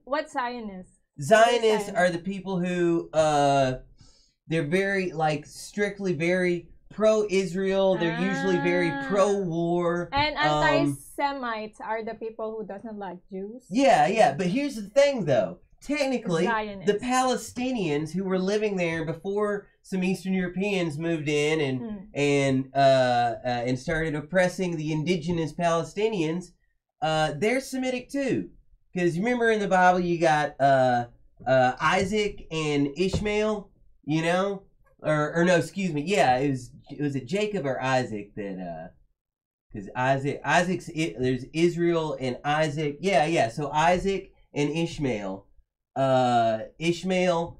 [SPEAKER 1] What's Zionists?
[SPEAKER 2] Zionists are the people who, they're very, like, strictly very pro-Israel. They're usually very pro-war.
[SPEAKER 1] And anti-Semites are the people who doesn't like Jews.
[SPEAKER 2] Yeah. But here's the thing, though. Technically,
[SPEAKER 1] Zionists.
[SPEAKER 2] the Palestinians who were living there before some Eastern Europeans moved in and started oppressing the indigenous Palestinians, they're Semitic too. Because you remember in the Bible you got Isaac and Ishmael, you know, or no, excuse me, yeah, it was Jacob or Isaac that because there's Israel and Isaac, yeah. So Isaac and Ishmael, Ishmael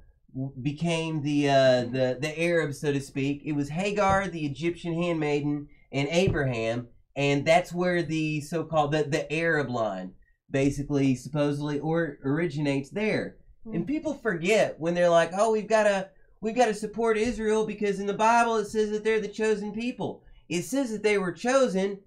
[SPEAKER 2] became the Arabs, so to speak. It was Hagar, the Egyptian handmaiden, and Abraham, and that's where the so-called the Arab line basically supposedly originates there. And people forget when they're like, oh, we've got to support Israel because in the Bible it says that they're the chosen people. It says that they were chosen,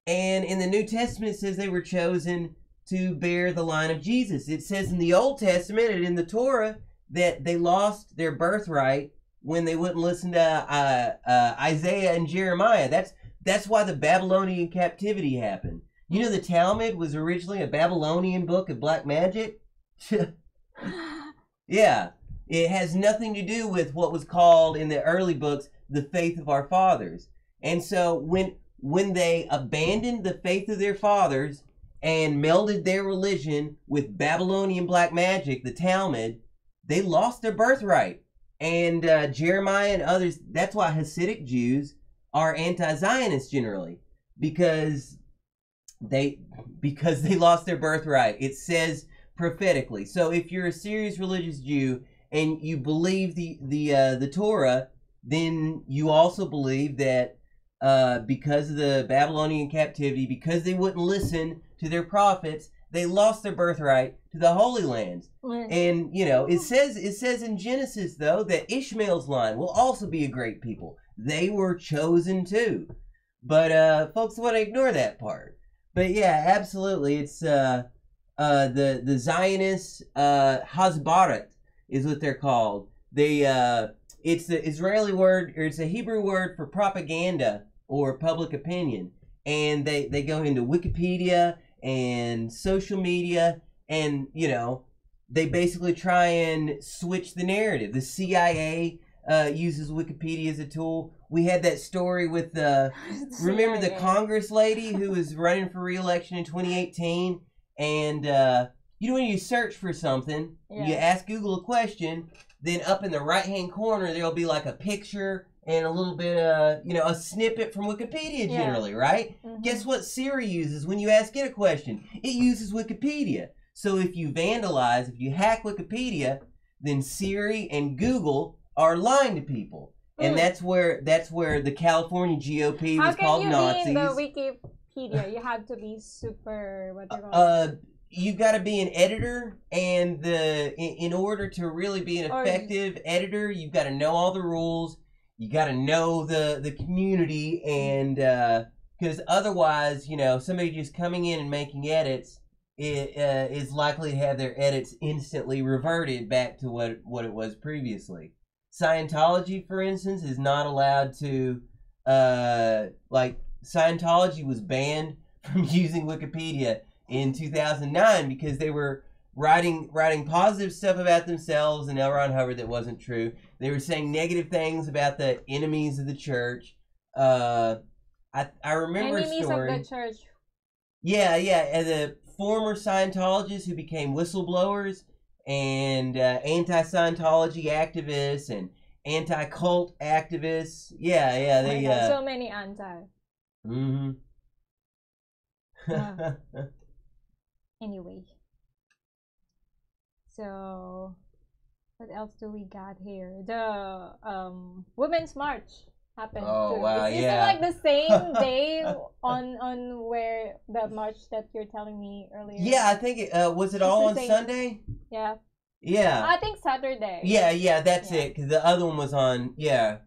[SPEAKER 2] and in the New Testament it says they were chosen to bear the line of Jesus. It says in the Old Testament and in the Torah that they lost their birthright when they wouldn't listen to Isaiah and Jeremiah. That's why the Babylonian captivity happened. You know, the Talmud was originally a Babylonian book of black magic. Yeah, it has nothing to do with what was called in the early books the faith of our fathers. And so when they abandoned the faith of their fathers and melded their religion with Babylonian black magic, the Talmud, they lost their birthright. And Jeremiah and others, that's why Hasidic Jews are anti-Zionist generally, because they lost their birthright. It says prophetically. So if you're a serious religious Jew and you believe the Torah, then you also believe that because of the Babylonian captivity, because they wouldn't listen to their prophets, they lost their birthright to the Holy Lands. And you know, it says in Genesis though that Ishmael's line will also be a great people. They were chosen too. But folks want to ignore that part. But yeah, absolutely, it's the Zionists, Hasbarat is what they're called. It's the Israeli word, or it's a Hebrew word for propaganda or public opinion, and they go into Wikipedia and social media, and you know, they basically try and switch the narrative. The CIA uses Wikipedia as a tool. We had that story with remember the Congress lady who was running for re-election in 2018, and you know, when you search for something, you ask Google a question, then up in the right-hand corner there'll be like a picture and a little bit you know, a snippet from Wikipedia generally, right? Guess what Siri uses when you ask it a question? It uses Wikipedia. So if you vandalize, if you hack Wikipedia, then Siri and Google are lying to people. And that's where the California GOP was called Nazis.
[SPEAKER 1] How can you be in the Wikipedia? You have to be super, what do you call it?
[SPEAKER 2] You got to be an editor, and in order to really be an effective editor, you've got to know all the rules. You got to know the community, and because otherwise, you know, somebody just coming in and making edits is likely to have their edits instantly reverted back to what it was previously. Scientology, for instance, is not allowed to, like, Scientology was banned from using Wikipedia in 2009 because they were writing positive stuff about themselves and L. Ron Hubbard that wasn't true. They were saying negative things about the enemies of the church. I remember
[SPEAKER 1] enemies
[SPEAKER 2] a story.
[SPEAKER 1] Of the church.
[SPEAKER 2] Yeah, and the former Scientologists who became whistleblowers, and anti-Scientology activists and anti-cult activists. Yeah,
[SPEAKER 1] Oh my
[SPEAKER 2] they.
[SPEAKER 1] God, so many anti.
[SPEAKER 2] Mm-hmm.
[SPEAKER 1] Anyway, so what else do we got here? The Women's March happened
[SPEAKER 2] Oh
[SPEAKER 1] too.
[SPEAKER 2] wow,
[SPEAKER 1] Is it
[SPEAKER 2] yeah.
[SPEAKER 1] like the same day on where the march that you're telling me earlier?
[SPEAKER 2] Yeah, I think it was it
[SPEAKER 1] It's
[SPEAKER 2] all
[SPEAKER 1] the
[SPEAKER 2] on
[SPEAKER 1] same.
[SPEAKER 2] Sunday?
[SPEAKER 1] Yeah.
[SPEAKER 2] Yeah.
[SPEAKER 1] I think Saturday.
[SPEAKER 2] Yeah, that's
[SPEAKER 1] Yeah.
[SPEAKER 2] it. Because the other one was on. Yeah.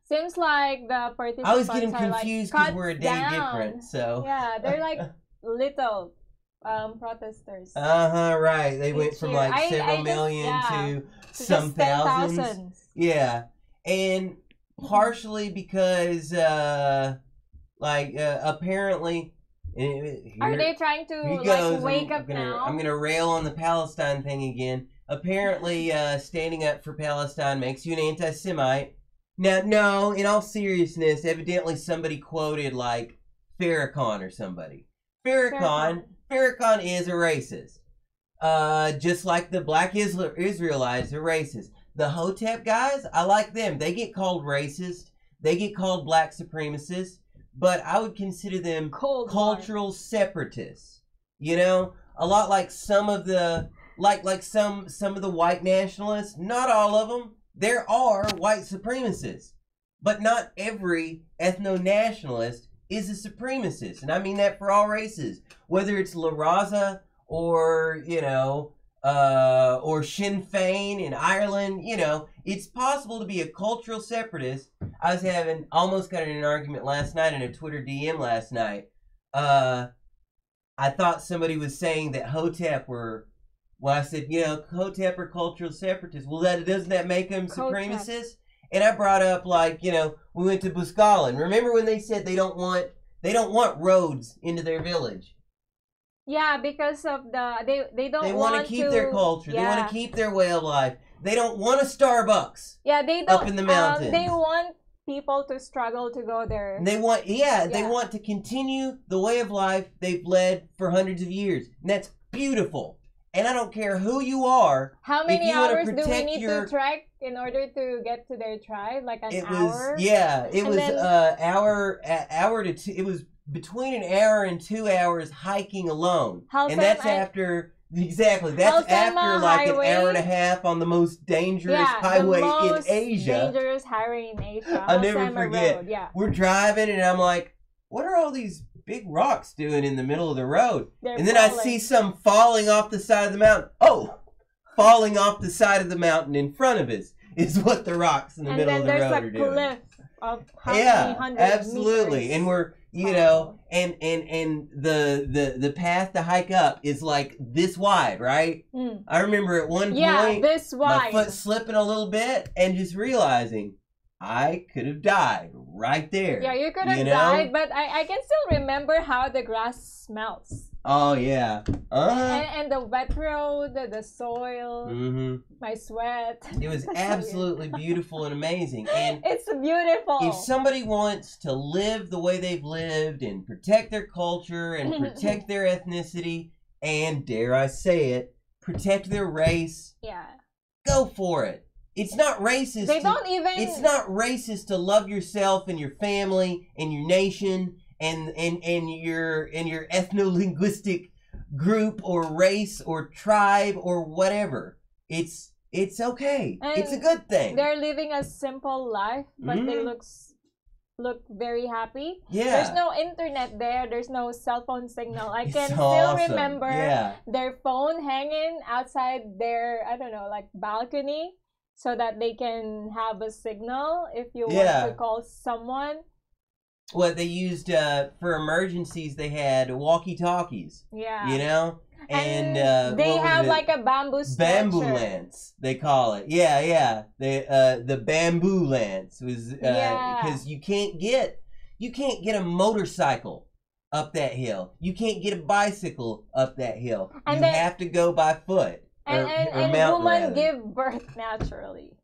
[SPEAKER 1] Seems like the participants
[SPEAKER 2] I always get them
[SPEAKER 1] are like
[SPEAKER 2] confused because
[SPEAKER 1] cut
[SPEAKER 2] we're a day
[SPEAKER 1] down.
[SPEAKER 2] different. So.
[SPEAKER 1] Yeah, they're like little protesters.
[SPEAKER 2] Right. They went
[SPEAKER 1] Each
[SPEAKER 2] from
[SPEAKER 1] year.
[SPEAKER 2] like several
[SPEAKER 1] just,
[SPEAKER 2] million
[SPEAKER 1] yeah,
[SPEAKER 2] to
[SPEAKER 1] to
[SPEAKER 2] some
[SPEAKER 1] just 10,000.
[SPEAKER 2] thousands. Yeah, and partially because apparently.
[SPEAKER 1] Are they trying to
[SPEAKER 2] He
[SPEAKER 1] like
[SPEAKER 2] goes.
[SPEAKER 1] wake
[SPEAKER 2] I'm
[SPEAKER 1] up
[SPEAKER 2] gonna,
[SPEAKER 1] now?
[SPEAKER 2] I'm gonna rail on the Palestine thing again. Apparently, standing up for Palestine makes you an anti-Semite. Now, no, in all seriousness, evidently somebody quoted like Farrakhan or somebody. Farrakhan is a racist. Just like the black Israelites are racist. The Hotep guys, I like them. They get called racist. They get called black supremacists. But I would consider them cultural separatists. You know, a lot like some of the some of the white nationalists. Not all of them. There are white supremacists, but not every ethno-nationalist is a supremacist, and I mean that for all races. Whether it's La Raza or or Sinn Féin in Ireland, it's possible to be a cultural separatist. I was almost got in an argument last night in a Twitter DM last night. I thought somebody was saying that Hotep were. Well, I said, Hotep are cultural separatists. Well, doesn't that make them supremacists? And I brought up we went to Buscalan. Remember when they said they don't want roads into their village?
[SPEAKER 1] Yeah, because of they don't
[SPEAKER 2] they want to keep their culture. Yeah. They want to keep their way of life. They don't want a Starbucks.
[SPEAKER 1] Yeah, they don't.
[SPEAKER 2] Up in the mountains.
[SPEAKER 1] They want people to struggle to go there.
[SPEAKER 2] They want they want to continue the way of life they've led for hundreds of years. And that's beautiful. And I don't care who you are.
[SPEAKER 1] How many hours do we need to trek in order to get to their tribe? Like an hour?
[SPEAKER 2] It was hour to 2. It was between an hour and 2 hours hiking alone. And that's after like an hour and a half on the most dangerous highway in Asia.
[SPEAKER 1] Dangerous highway in Asia.
[SPEAKER 2] I'll never forget.
[SPEAKER 1] Yeah.
[SPEAKER 2] We're driving and I'm like, what are all these big rocks doing in the middle of the road? And then I see some falling off the side of the mountain. Oh, falling off the side of the mountain in front of us is what the rocks in the middle of the road are doing.
[SPEAKER 1] And then there's a cliff of how many hundred
[SPEAKER 2] absolutely
[SPEAKER 1] meters.
[SPEAKER 2] And we're and the path to hike up is like this wide, right? I remember at one point
[SPEAKER 1] this wide,
[SPEAKER 2] my foot slipping a little bit and just realizing I could have died right there.
[SPEAKER 1] Yeah, you could have died, but I can still remember how the grass smells.
[SPEAKER 2] Oh, yeah.
[SPEAKER 1] And the wet road, the soil, my sweat.
[SPEAKER 2] It was absolutely beautiful and amazing. And
[SPEAKER 1] it's beautiful.
[SPEAKER 2] If somebody wants to live the way they've lived and protect their culture and protect their ethnicity and, dare I say it, protect their race, go for it. It's not racist. It's not racist to love yourself and your family and your nation and your ethno-linguistic group or race or tribe or whatever. It's okay. And it's a good thing.
[SPEAKER 1] They're living a simple life, but they look very happy.
[SPEAKER 2] Yeah.
[SPEAKER 1] There's no internet there. There's no cell phone signal. I can still remember their phone hanging outside their balcony, so that they can have a signal if you want to call someone.
[SPEAKER 2] What they used for emergencies, they had walkie-talkies.
[SPEAKER 1] Yeah.
[SPEAKER 2] And
[SPEAKER 1] they have like a bamboo stretcher.
[SPEAKER 2] Bamboo lance, they call it. Yeah. The bamboo lance was because you can't get a motorcycle up that hill. You can't get a bicycle up that hill. You have to go by foot.
[SPEAKER 1] And women give birth naturally.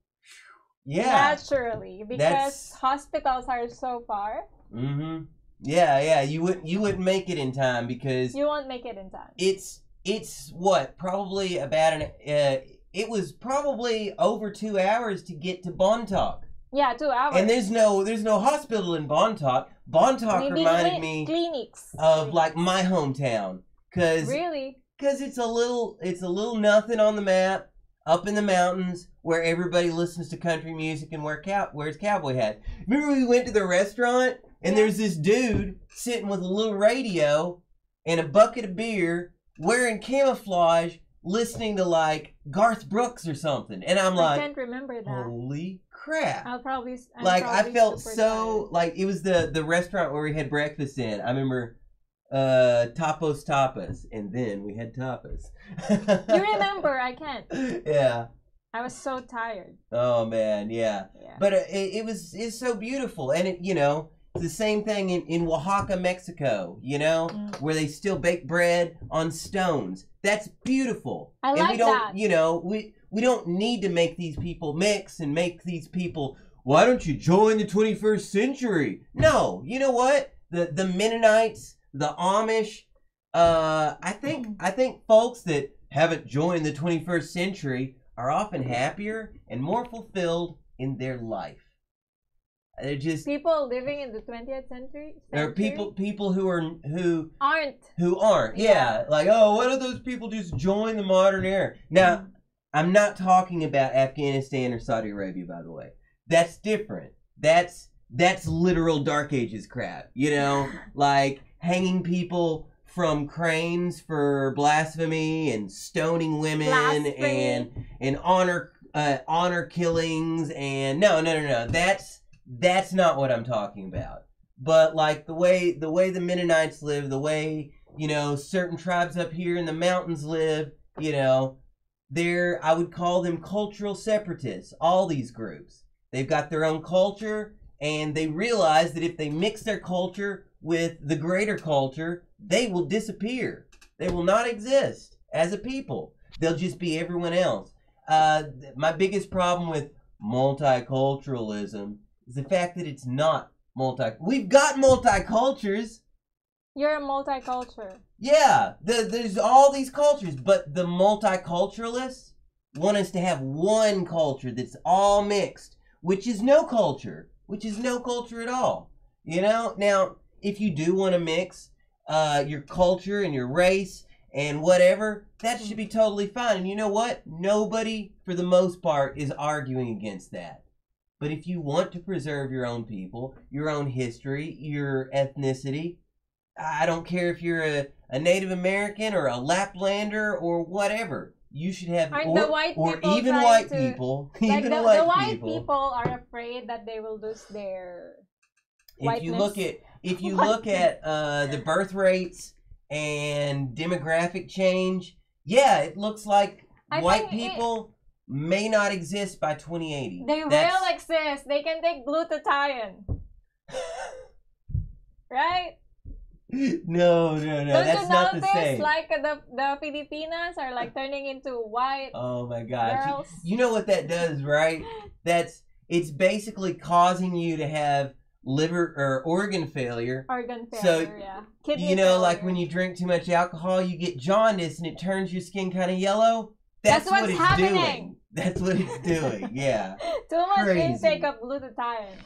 [SPEAKER 2] Yeah.
[SPEAKER 1] Naturally, because hospitals are so far.
[SPEAKER 2] Yeah. You wouldn't make it in time because
[SPEAKER 1] you won't make it in time.
[SPEAKER 2] It's what, probably about it was probably over 2 hours to get to Bontoc.
[SPEAKER 1] Yeah, 2 hours.
[SPEAKER 2] And there's no hospital in Bontoc. Bontoc
[SPEAKER 1] Maybe
[SPEAKER 2] reminded me
[SPEAKER 1] clinics
[SPEAKER 2] of like my hometown,
[SPEAKER 1] really,
[SPEAKER 2] because it's a little nothing on the map, up in the mountains where everybody listens to country music and wears cowboy hats. Remember we went to the restaurant and there's this dude sitting with a little radio and a bucket of beer, wearing camouflage, listening to like Garth Brooks or something, and I'm like,
[SPEAKER 1] I can't remember that.
[SPEAKER 2] holy crap!
[SPEAKER 1] I'm
[SPEAKER 2] I felt so
[SPEAKER 1] tired.
[SPEAKER 2] like it was the restaurant where we had breakfast in. I remember tapas, and then we had tapas.
[SPEAKER 1] You remember? I can't.
[SPEAKER 2] Yeah.
[SPEAKER 1] I was so tired.
[SPEAKER 2] Oh man, yeah. But it's so beautiful, and it's the same thing in Oaxaca, Mexico. Where they still bake bread on stones. That's beautiful.
[SPEAKER 1] I like
[SPEAKER 2] and we don't,
[SPEAKER 1] that.
[SPEAKER 2] we don't need to make these people mix and make these people. Why don't you join the 21st century? No, you know what? The Mennonites, the Amish. I think folks that haven't joined the 21st century are often happier and more fulfilled in their life. They're just
[SPEAKER 1] people living in the 20th century.
[SPEAKER 2] There are people who
[SPEAKER 1] aren't.
[SPEAKER 2] Yeah, like, oh, why don't those people just join the modern era? Now, I'm not talking about Afghanistan or Saudi Arabia, by the way. That's different. That's literal Dark Ages crap. Like hanging people from cranes for blasphemy and stoning women and honor killings and no. That's not what I'm talking about. But like the way the Mennonites live, the way certain tribes up here in the mountains live, I would call them cultural separatists. All these groups, they've got their own culture, and they realize that if they mix their culture with the greater culture, they will disappear. They will not exist as a people. They'll just be everyone else. My biggest problem with multiculturalism is the fact that it's not We've got multicultures.
[SPEAKER 1] You're a multicultural.
[SPEAKER 2] Yeah, there's all these cultures, but the multiculturalists want us to have one culture that's all mixed, which is no culture at all. Now, if you do want to mix your culture and your race and whatever, that should be totally fine. And you know what? Nobody, for the most part, is arguing against that. But if you want to preserve your own people, your own history, your ethnicity, I don't care if you're a Native American or a Laplander or whatever. You should have, even white people.
[SPEAKER 1] The white people are afraid that they will lose their whiteness.
[SPEAKER 2] If you look at the birth rates and demographic change, yeah, it looks like white people may not exist by 2080.
[SPEAKER 1] They will exist. They can take glutathione. Right?
[SPEAKER 2] No. That's not the same.
[SPEAKER 1] Like the Filipinas are like turning into white.
[SPEAKER 2] Oh my gosh.
[SPEAKER 1] Girls.
[SPEAKER 2] You know what that does, right? It's basically causing you to have liver or organ failure.
[SPEAKER 1] Yeah. Kidney failure.
[SPEAKER 2] Like when you drink too much alcohol, you get jaundice and it turns your skin kind of yellow. That's what it's doing. That's what it's doing. Yeah.
[SPEAKER 1] Too much intake of glutathione.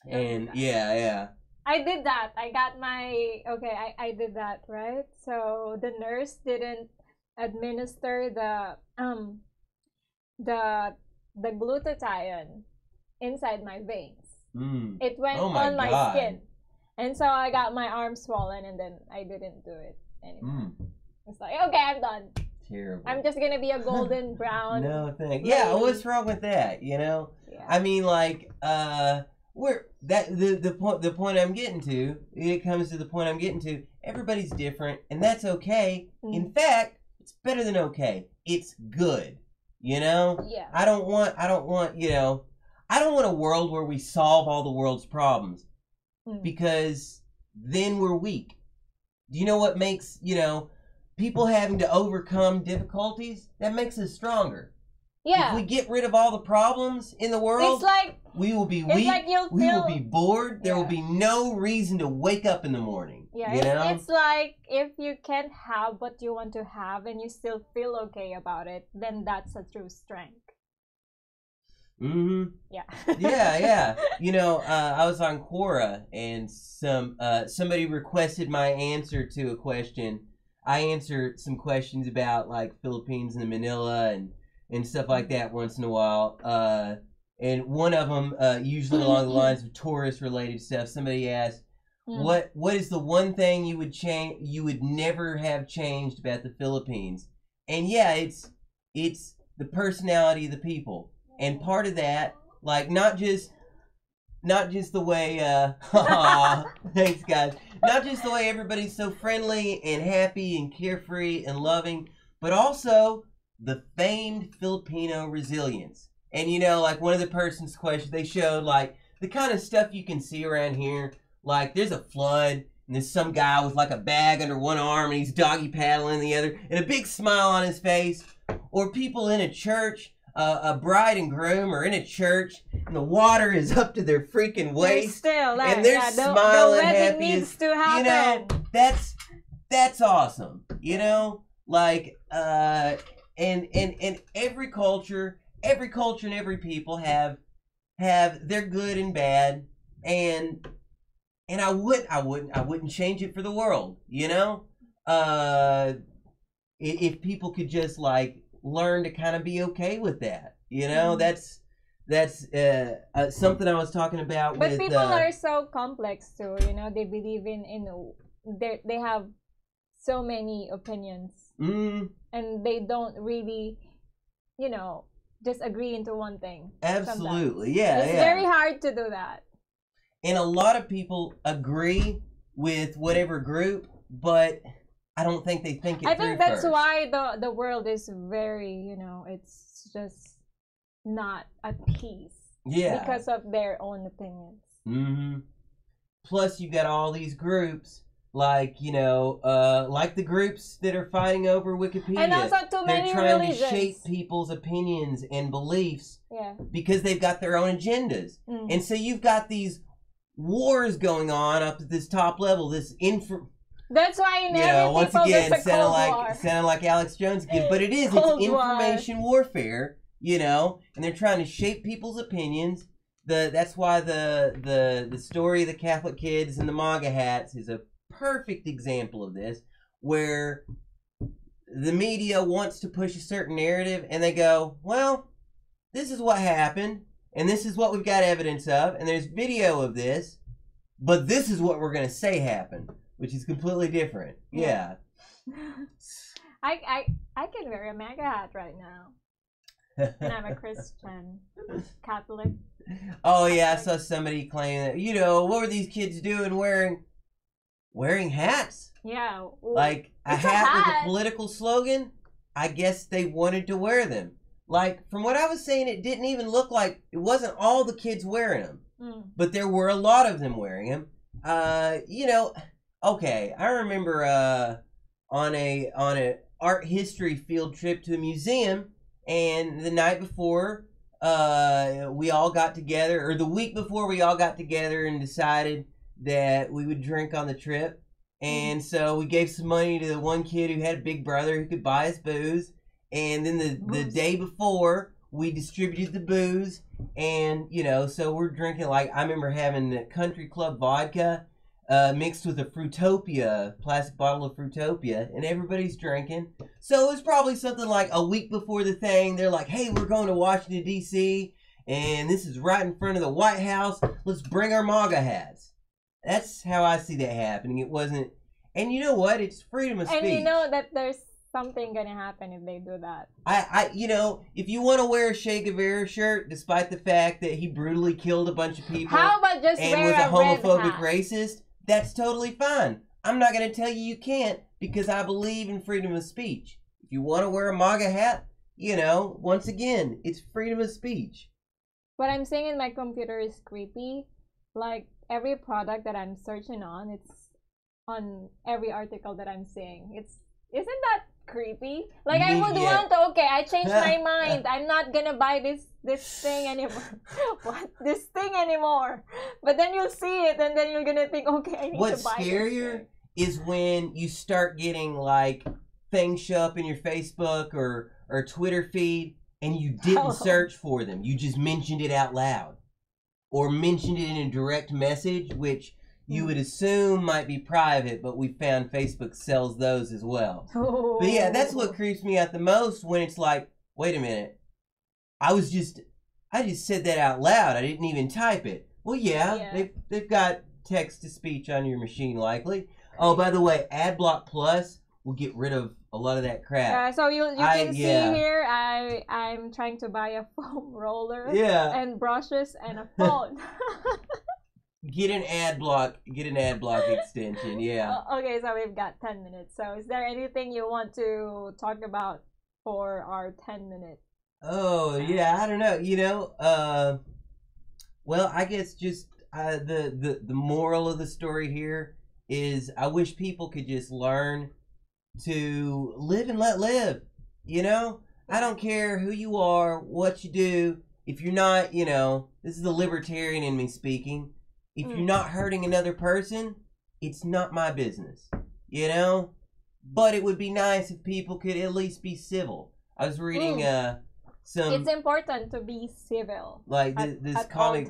[SPEAKER 2] And yeah.
[SPEAKER 1] I did that. I got I did that, right? So the nurse didn't administer the glutathione inside my veins. It went on my skin. And so I got my arm swollen and then I didn't do it anymore. It's like, okay, I'm done.
[SPEAKER 2] Terrible.
[SPEAKER 1] I'm just gonna be a golden brown.
[SPEAKER 2] No thanks. Yeah, what's wrong with that? Yeah. I mean, like, the point I'm getting to. It comes to the point I'm getting to. Everybody's different, and that's okay. In fact, it's better than okay. It's good. Yeah. I don't want a world where we solve all the world's problems, because then we're weak. Do you know what makes people having to overcome difficulties? That makes us stronger. Yeah. If we get rid of all the problems in the world,
[SPEAKER 1] it's like
[SPEAKER 2] we will be weak. We will be bored. There will be no reason to wake up in the morning.
[SPEAKER 1] Yeah,
[SPEAKER 2] You know?
[SPEAKER 1] it's like if you can't have what you want to have and you still feel okay about it, then that's a true strength.
[SPEAKER 2] Mm-hmm.
[SPEAKER 1] Yeah.
[SPEAKER 2] Yeah. You know, I was on Quora and somebody requested my answer to a question. I answer some questions about like Philippines and Manila and stuff like that once in a while. And one of them, usually along the lines of tourist related stuff, somebody asked, "What is the one thing you would change? You would never have changed about the Philippines?" And yeah, it's the personality of the people, and part of that, like not just the way thanks guys, not just the way everybody's so friendly and happy and carefree and loving, but also the famed Filipino resilience. And you know, like one of the person's questions, they showed like the kind of stuff you can see around here, like there's a flood and there's some guy with like a bag under one arm and he's doggy paddling the other and a big smile on his face, or people in a church, a bride and groom are in a church and the water is up to their freaking waist
[SPEAKER 1] still,
[SPEAKER 2] and they're smiling
[SPEAKER 1] the
[SPEAKER 2] happy
[SPEAKER 1] needs
[SPEAKER 2] as,
[SPEAKER 1] to happen.
[SPEAKER 2] you know, that's awesome, you know, like and every culture and every people have their good and bad, and I wouldn't change it for the world, you know. If people could just like learn to kind of be okay with that, you know. That's something I was talking about.
[SPEAKER 1] But
[SPEAKER 2] with,
[SPEAKER 1] people are so complex too, you know. They believe they have so many opinions, and they don't really, you know, just agree into one thing.
[SPEAKER 2] Absolutely,
[SPEAKER 1] sometimes.
[SPEAKER 2] yeah,
[SPEAKER 1] it's very hard to do that.
[SPEAKER 2] And a lot of people agree with whatever group, but I don't think they think it through. I think
[SPEAKER 1] that's
[SPEAKER 2] first.
[SPEAKER 1] why the world is very, you know, it's just not at peace.
[SPEAKER 2] Yeah.
[SPEAKER 1] Because of their own opinions.
[SPEAKER 2] Mm-hmm. Plus, you got all these groups, like, you know, like the groups that are fighting over Wikipedia.
[SPEAKER 1] And also too many
[SPEAKER 2] They're trying
[SPEAKER 1] religions.
[SPEAKER 2] to shape people's opinions and beliefs.
[SPEAKER 1] Yeah.
[SPEAKER 2] Because they've got their own agendas. And so you've got these wars going on up at this top level, this
[SPEAKER 1] That's why in
[SPEAKER 2] once again, sounding like Alex Jones again, but it's information warfare, you know, and they're trying to shape people's opinions. That's why the story of the Catholic kids and the MAGA hats is a perfect example of this, where the media wants to push a certain narrative and they go, well, this is what happened and this is what we've got evidence of and there's video of this, but this is what we're going to say happened, which is completely different. Yeah.
[SPEAKER 1] I can wear a MAGA hat right now. And I'm a Christian. Catholic.
[SPEAKER 2] Oh yeah, I saw somebody claim that, you know, what were these kids doing wearing hats?
[SPEAKER 1] Yeah.
[SPEAKER 2] Like a hat with a political slogan? I guess they wanted to wear them. Like, from what I was saying, it didn't even look like, it wasn't all the kids wearing them. But there were a lot of them wearing them. You know, okay, I remember on a art history field trip to a museum, and the night before we all got together, or the week before we all got together and decided that we would drink on the trip. And so we gave some money to the one kid who had a big brother who could buy us booze. And then the day before, we distributed the booze. And, you know, so we're drinking, like, I remember having the Country Club vodka mixed with a Fruitopia, plastic bottle of Fruitopia, and everybody's drinking. So it was probably something like a week before the thing. They're like, hey, we're going to Washington, D.C., and this is right in front of the White House. Let's bring our MAGA hats. That's how I see that happening. It wasn't, and you know what? It's freedom of speech.
[SPEAKER 1] And you know that there's something gonna happen if they do that.
[SPEAKER 2] You know, if you want to wear a Che Guevara shirt, despite the fact that he brutally killed a bunch of people,
[SPEAKER 1] how about just
[SPEAKER 2] and was a homophobic racist, that's totally fine. I'm not gonna tell you can't, because I believe in freedom of speech. If you want to wear a MAGA hat, you know, once again, it's freedom of speech.
[SPEAKER 1] What I'm saying in my computer is creepy. Like, every product that I'm searching on, it's on every article that I'm seeing. Isn't that creepy? Like, I would want to, okay, I changed my mind. I'm not gonna buy this thing anymore. What? This thing anymore. But then you'll see it and then you're gonna think, okay, I need to buy
[SPEAKER 2] What's scarier is when you start getting like things show up in your Facebook or Twitter feed and you didn't search for them. You just mentioned it out loud or mentioned it in a direct message, which you would assume might be private, but we found Facebook sells those as well. But yeah, that's what creeps me out the most, when it's like, wait a minute, I just said that out loud. I didn't even type it. Well, yeah. They've got text to speech on your machine, likely. Oh, by the way, AdBlock Plus will get rid of a lot of that crap.
[SPEAKER 1] So you can see here, I'm trying to buy a foam roller. And brushes and a phone.
[SPEAKER 2] Get an AdBlock extension. Yeah.
[SPEAKER 1] Okay, so we've got 10 minutes. So is there anything you want to talk about for our 10 minutes?
[SPEAKER 2] Oh yeah, I don't know. You know, well, I guess just the moral of the story here is I wish people could just learn to live and let live. You know, I don't care who you are, what you do. If you're not, you know, this is the libertarian in me speaking. If you're not hurting another person, it's not my business. You know, but it would be nice if people could at least be civil. I was reading
[SPEAKER 1] it's important to be civil.
[SPEAKER 2] Like this comic,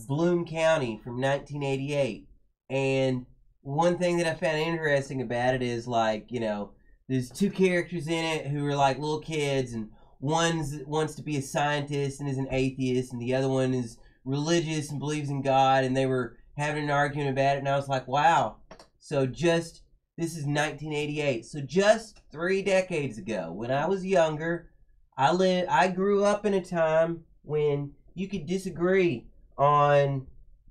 [SPEAKER 2] Bloom County from 1988, and one thing that I found interesting about it is, like, you know, there's two characters in it who are like little kids, and one wants to be a scientist and is an atheist, and the other one is religious and believes in God, and they were having an argument about it, and I was like, wow. So this is 1988. So just 3 decades ago, when I was younger, I grew up in a time when you could disagree on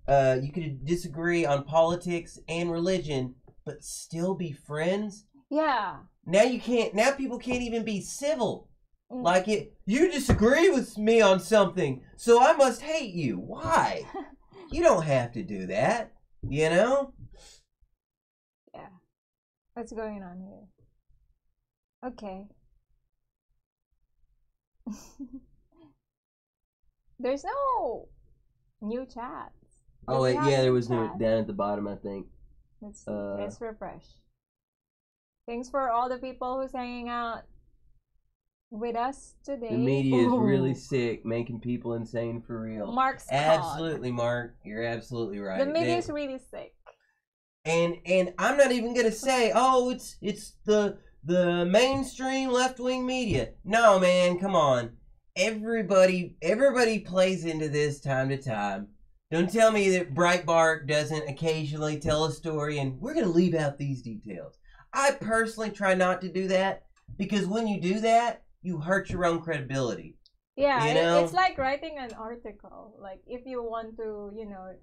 [SPEAKER 2] politics and religion, but still be friends.
[SPEAKER 1] Yeah.
[SPEAKER 2] Now you can't. Now people can't even be civil. Like, you disagree with me on something, so I must hate you. Why? You don't have to do that, you know?
[SPEAKER 1] Yeah. What's going on here? Okay. There's no new chats.
[SPEAKER 2] Oh, wait, yeah, there was no down at the bottom, I think.
[SPEAKER 1] Let's refresh. Thanks for all the people who's hanging out with us today.
[SPEAKER 2] The media is really sick, making people insane for real.
[SPEAKER 1] Mark's
[SPEAKER 2] absolutely, Mark. You're absolutely right.
[SPEAKER 1] The media is really sick.
[SPEAKER 2] And I'm not even gonna say, oh, it's the mainstream left-wing media. No, man, come on. Everybody plays into this time to time. Don't tell me that Breitbart doesn't occasionally tell a story and we're gonna leave out these details. I personally try not to do that, because when you do that, you hurt your own credibility.
[SPEAKER 1] Yeah, you know? It's like writing an article. Like, if you want to, you know,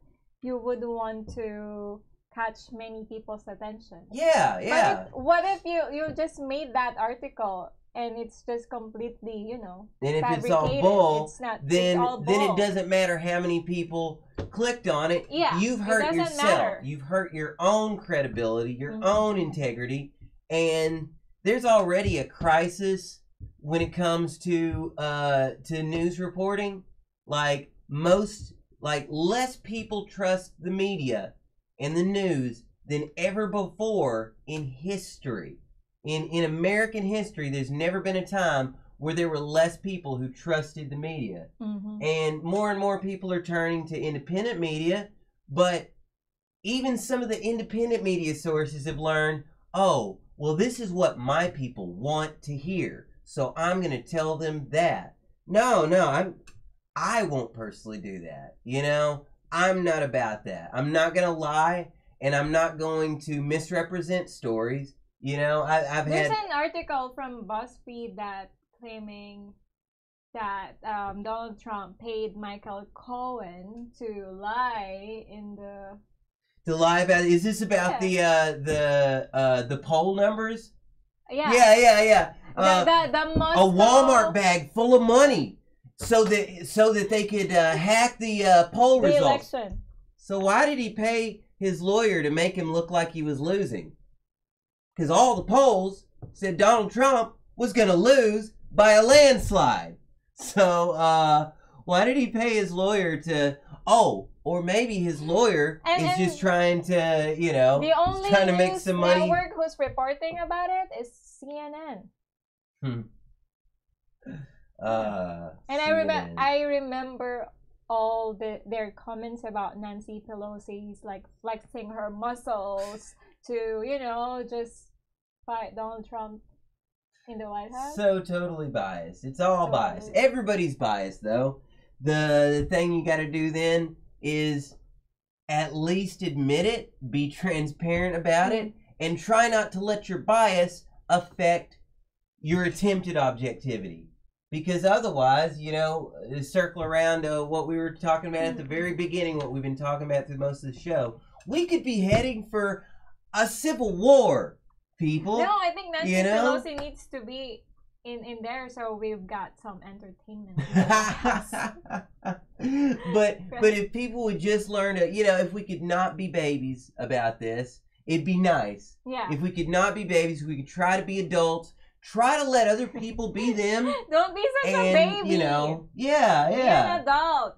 [SPEAKER 1] you would want to catch many people's attention.
[SPEAKER 2] Yeah.
[SPEAKER 1] But what if you just made that article and it's just completely, you know,
[SPEAKER 2] and if it's all bull, then it doesn't matter how many people clicked on it.
[SPEAKER 1] Yeah,
[SPEAKER 2] you've hurt yourself.
[SPEAKER 1] Matter.
[SPEAKER 2] You've hurt your own credibility, your own integrity, and there's already a crisis when it comes to news reporting. Like, less people trust the media and the news than ever before in history. In American history, there's never been a time where there were less people who trusted the media. And more people are turning to independent media, but even some of the independent media sources have learned, oh, well, this is what my people want to hear, so I'm going to tell them that. No, I won't personally do that. You know, I'm not about that. I'm not going to lie, and I'm not going to misrepresent stories. You know,
[SPEAKER 1] There's an article from BuzzFeed that claiming that Donald Trump paid Michael Cohen to lie in the...
[SPEAKER 2] To lie about... Is this about the poll numbers?
[SPEAKER 1] Yeah.
[SPEAKER 2] Yeah.
[SPEAKER 1] The Moscow...
[SPEAKER 2] A Walmart bag full of money so that they could hack the poll results.
[SPEAKER 1] Election.
[SPEAKER 2] So why did he pay his lawyer to make him look like he was losing? Because all the polls said Donald Trump was going to lose by a landslide. So why did he pay his lawyer to... Oh, or maybe his lawyer is
[SPEAKER 1] And
[SPEAKER 2] just trying to, you know,
[SPEAKER 1] the only
[SPEAKER 2] trying to make
[SPEAKER 1] news
[SPEAKER 2] some money.
[SPEAKER 1] network who's reporting about it is CNN. And
[SPEAKER 2] CNN.
[SPEAKER 1] I remember all their comments about Nancy Pelosi's like flexing her muscles to, you know, just fight Donald Trump in the White House.
[SPEAKER 2] So totally biased. It's all
[SPEAKER 1] Totally.
[SPEAKER 2] biased. Everybody's biased, though. The thing you got to do then is at least admit it, be transparent about it, and try not to let your bias affect your attempted objectivity. Because otherwise, you know, circle around to what we were talking about at the very beginning, what we've been talking about through most of the show. We could be heading for a civil war, people.
[SPEAKER 1] No, I think Nancy
[SPEAKER 2] you know?
[SPEAKER 1] Pelosi needs to be in there so we've got some entertainment.
[SPEAKER 2] but if people would just learn to, you know, if we could not be babies about this, it'd be nice.
[SPEAKER 1] Yeah.
[SPEAKER 2] If we could not be babies, we could try to be adults. Try to let other people be them.
[SPEAKER 1] Don't be such a baby.
[SPEAKER 2] You know, yeah.
[SPEAKER 1] Be an adult.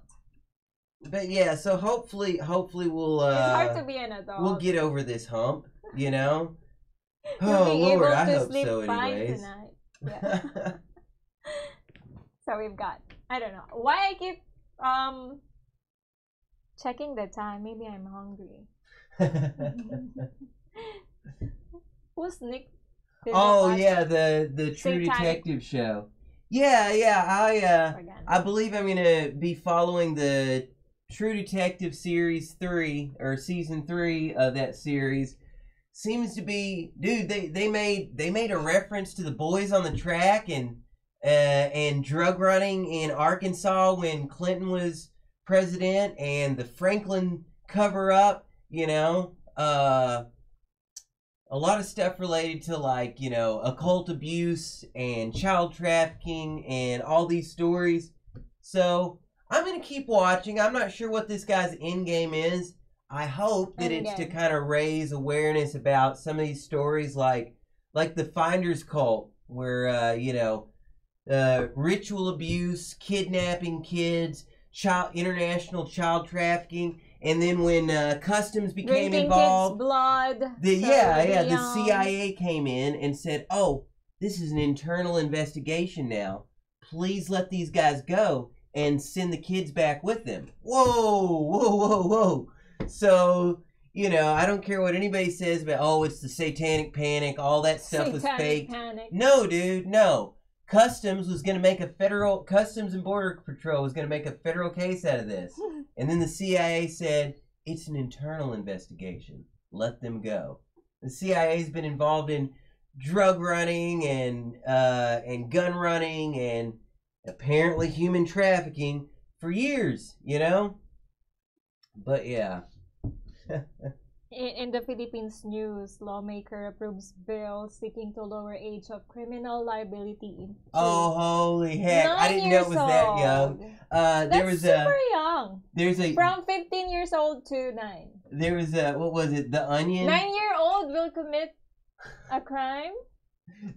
[SPEAKER 2] But yeah, so hopefully we'll.
[SPEAKER 1] It's hard to be an adult.
[SPEAKER 2] We'll get over this hump, you know.
[SPEAKER 1] You'll be
[SPEAKER 2] Lord,
[SPEAKER 1] able
[SPEAKER 2] I
[SPEAKER 1] to
[SPEAKER 2] hope
[SPEAKER 1] sleep
[SPEAKER 2] so.
[SPEAKER 1] fine
[SPEAKER 2] Anyways.
[SPEAKER 1] tonight. Yeah. So we've got. I don't know why I keep checking the time. Maybe I'm hungry. Who's Nick?
[SPEAKER 2] Oh yeah, the True Detective show. Yeah. I believe I'm gonna be following the True Detective series 3 or season 3 of that series. Seems to be, dude. They made a reference to the Boys on the Track and drug running in Arkansas when Clinton was president, and the Franklin cover up. You know, a lot of stuff related to, like, you know, occult abuse and child trafficking and all these stories. So I'm gonna keep watching. I'm not sure what this guy's end game is. I hope that it's to kind of raise awareness about some of these stories, like the Finders cult, where you know, ritual abuse, kidnapping kids, international child trafficking, and then when customs became
[SPEAKER 1] drinking
[SPEAKER 2] involved,
[SPEAKER 1] kids' blood.
[SPEAKER 2] the CIA came in and said, "Oh, this is an internal investigation now. Please let these guys go and send the kids back with them." Whoa. So, you know, I don't care what anybody says about, oh, it's the satanic panic, all that stuff was fake.
[SPEAKER 1] Panic.
[SPEAKER 2] No, dude, no. Customs and Border Patrol was going to make a federal case out of this. And then the CIA said, it's an internal investigation. Let them go. The CIA's been involved in drug running and gun running and apparently human trafficking for years, you know? But yeah.
[SPEAKER 1] In the Philippines news, lawmaker approves bill seeking to lower age of criminal liability.
[SPEAKER 2] Oh, holy heck. I didn't know it was that young.
[SPEAKER 1] That's super young.
[SPEAKER 2] There's
[SPEAKER 1] from 15 years old to 9.
[SPEAKER 2] There was what was it? The Onion?
[SPEAKER 1] 9-year-old will commit a crime?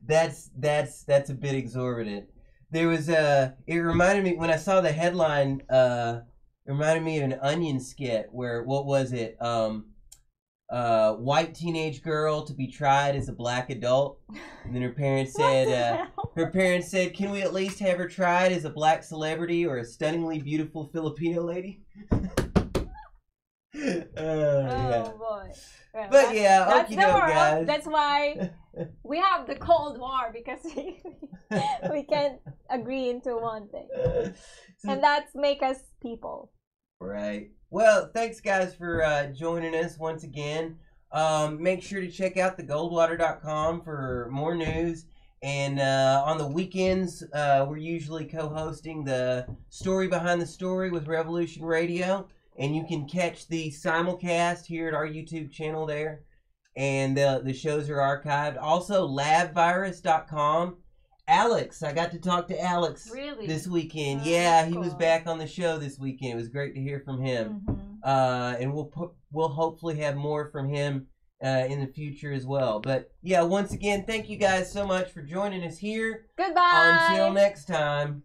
[SPEAKER 2] That's a bit exorbitant. There was it reminded me, when I saw the headline, it reminded me of an Onion skit where, what was it? White teenage girl to be tried as a black adult, and then her parents said, "Can we at least have her tried as a black celebrity or a stunningly beautiful Filipino lady?"
[SPEAKER 1] Oh boy. Well,
[SPEAKER 2] but that's guys.
[SPEAKER 1] That's why we have the Cold War, because we can't agree into one thing, and that's make us people.
[SPEAKER 2] Right. Well, thanks guys for joining us once again. Make sure to check out the Goldwater.com for more news. And on the weekends, we're usually co-hosting the Story Behind the Story with Revolution Radio. And you can catch the simulcast here at our YouTube channel there. And the shows are archived. Also, labvirus.com. Alex, I got to talk to Alex this weekend. Yeah, he was back on the show this weekend. It was great to hear from him. And we'll hopefully have more from him in the future as well. But yeah, once again, thank you guys so much for joining us here.
[SPEAKER 1] Goodbye.
[SPEAKER 2] Until next time.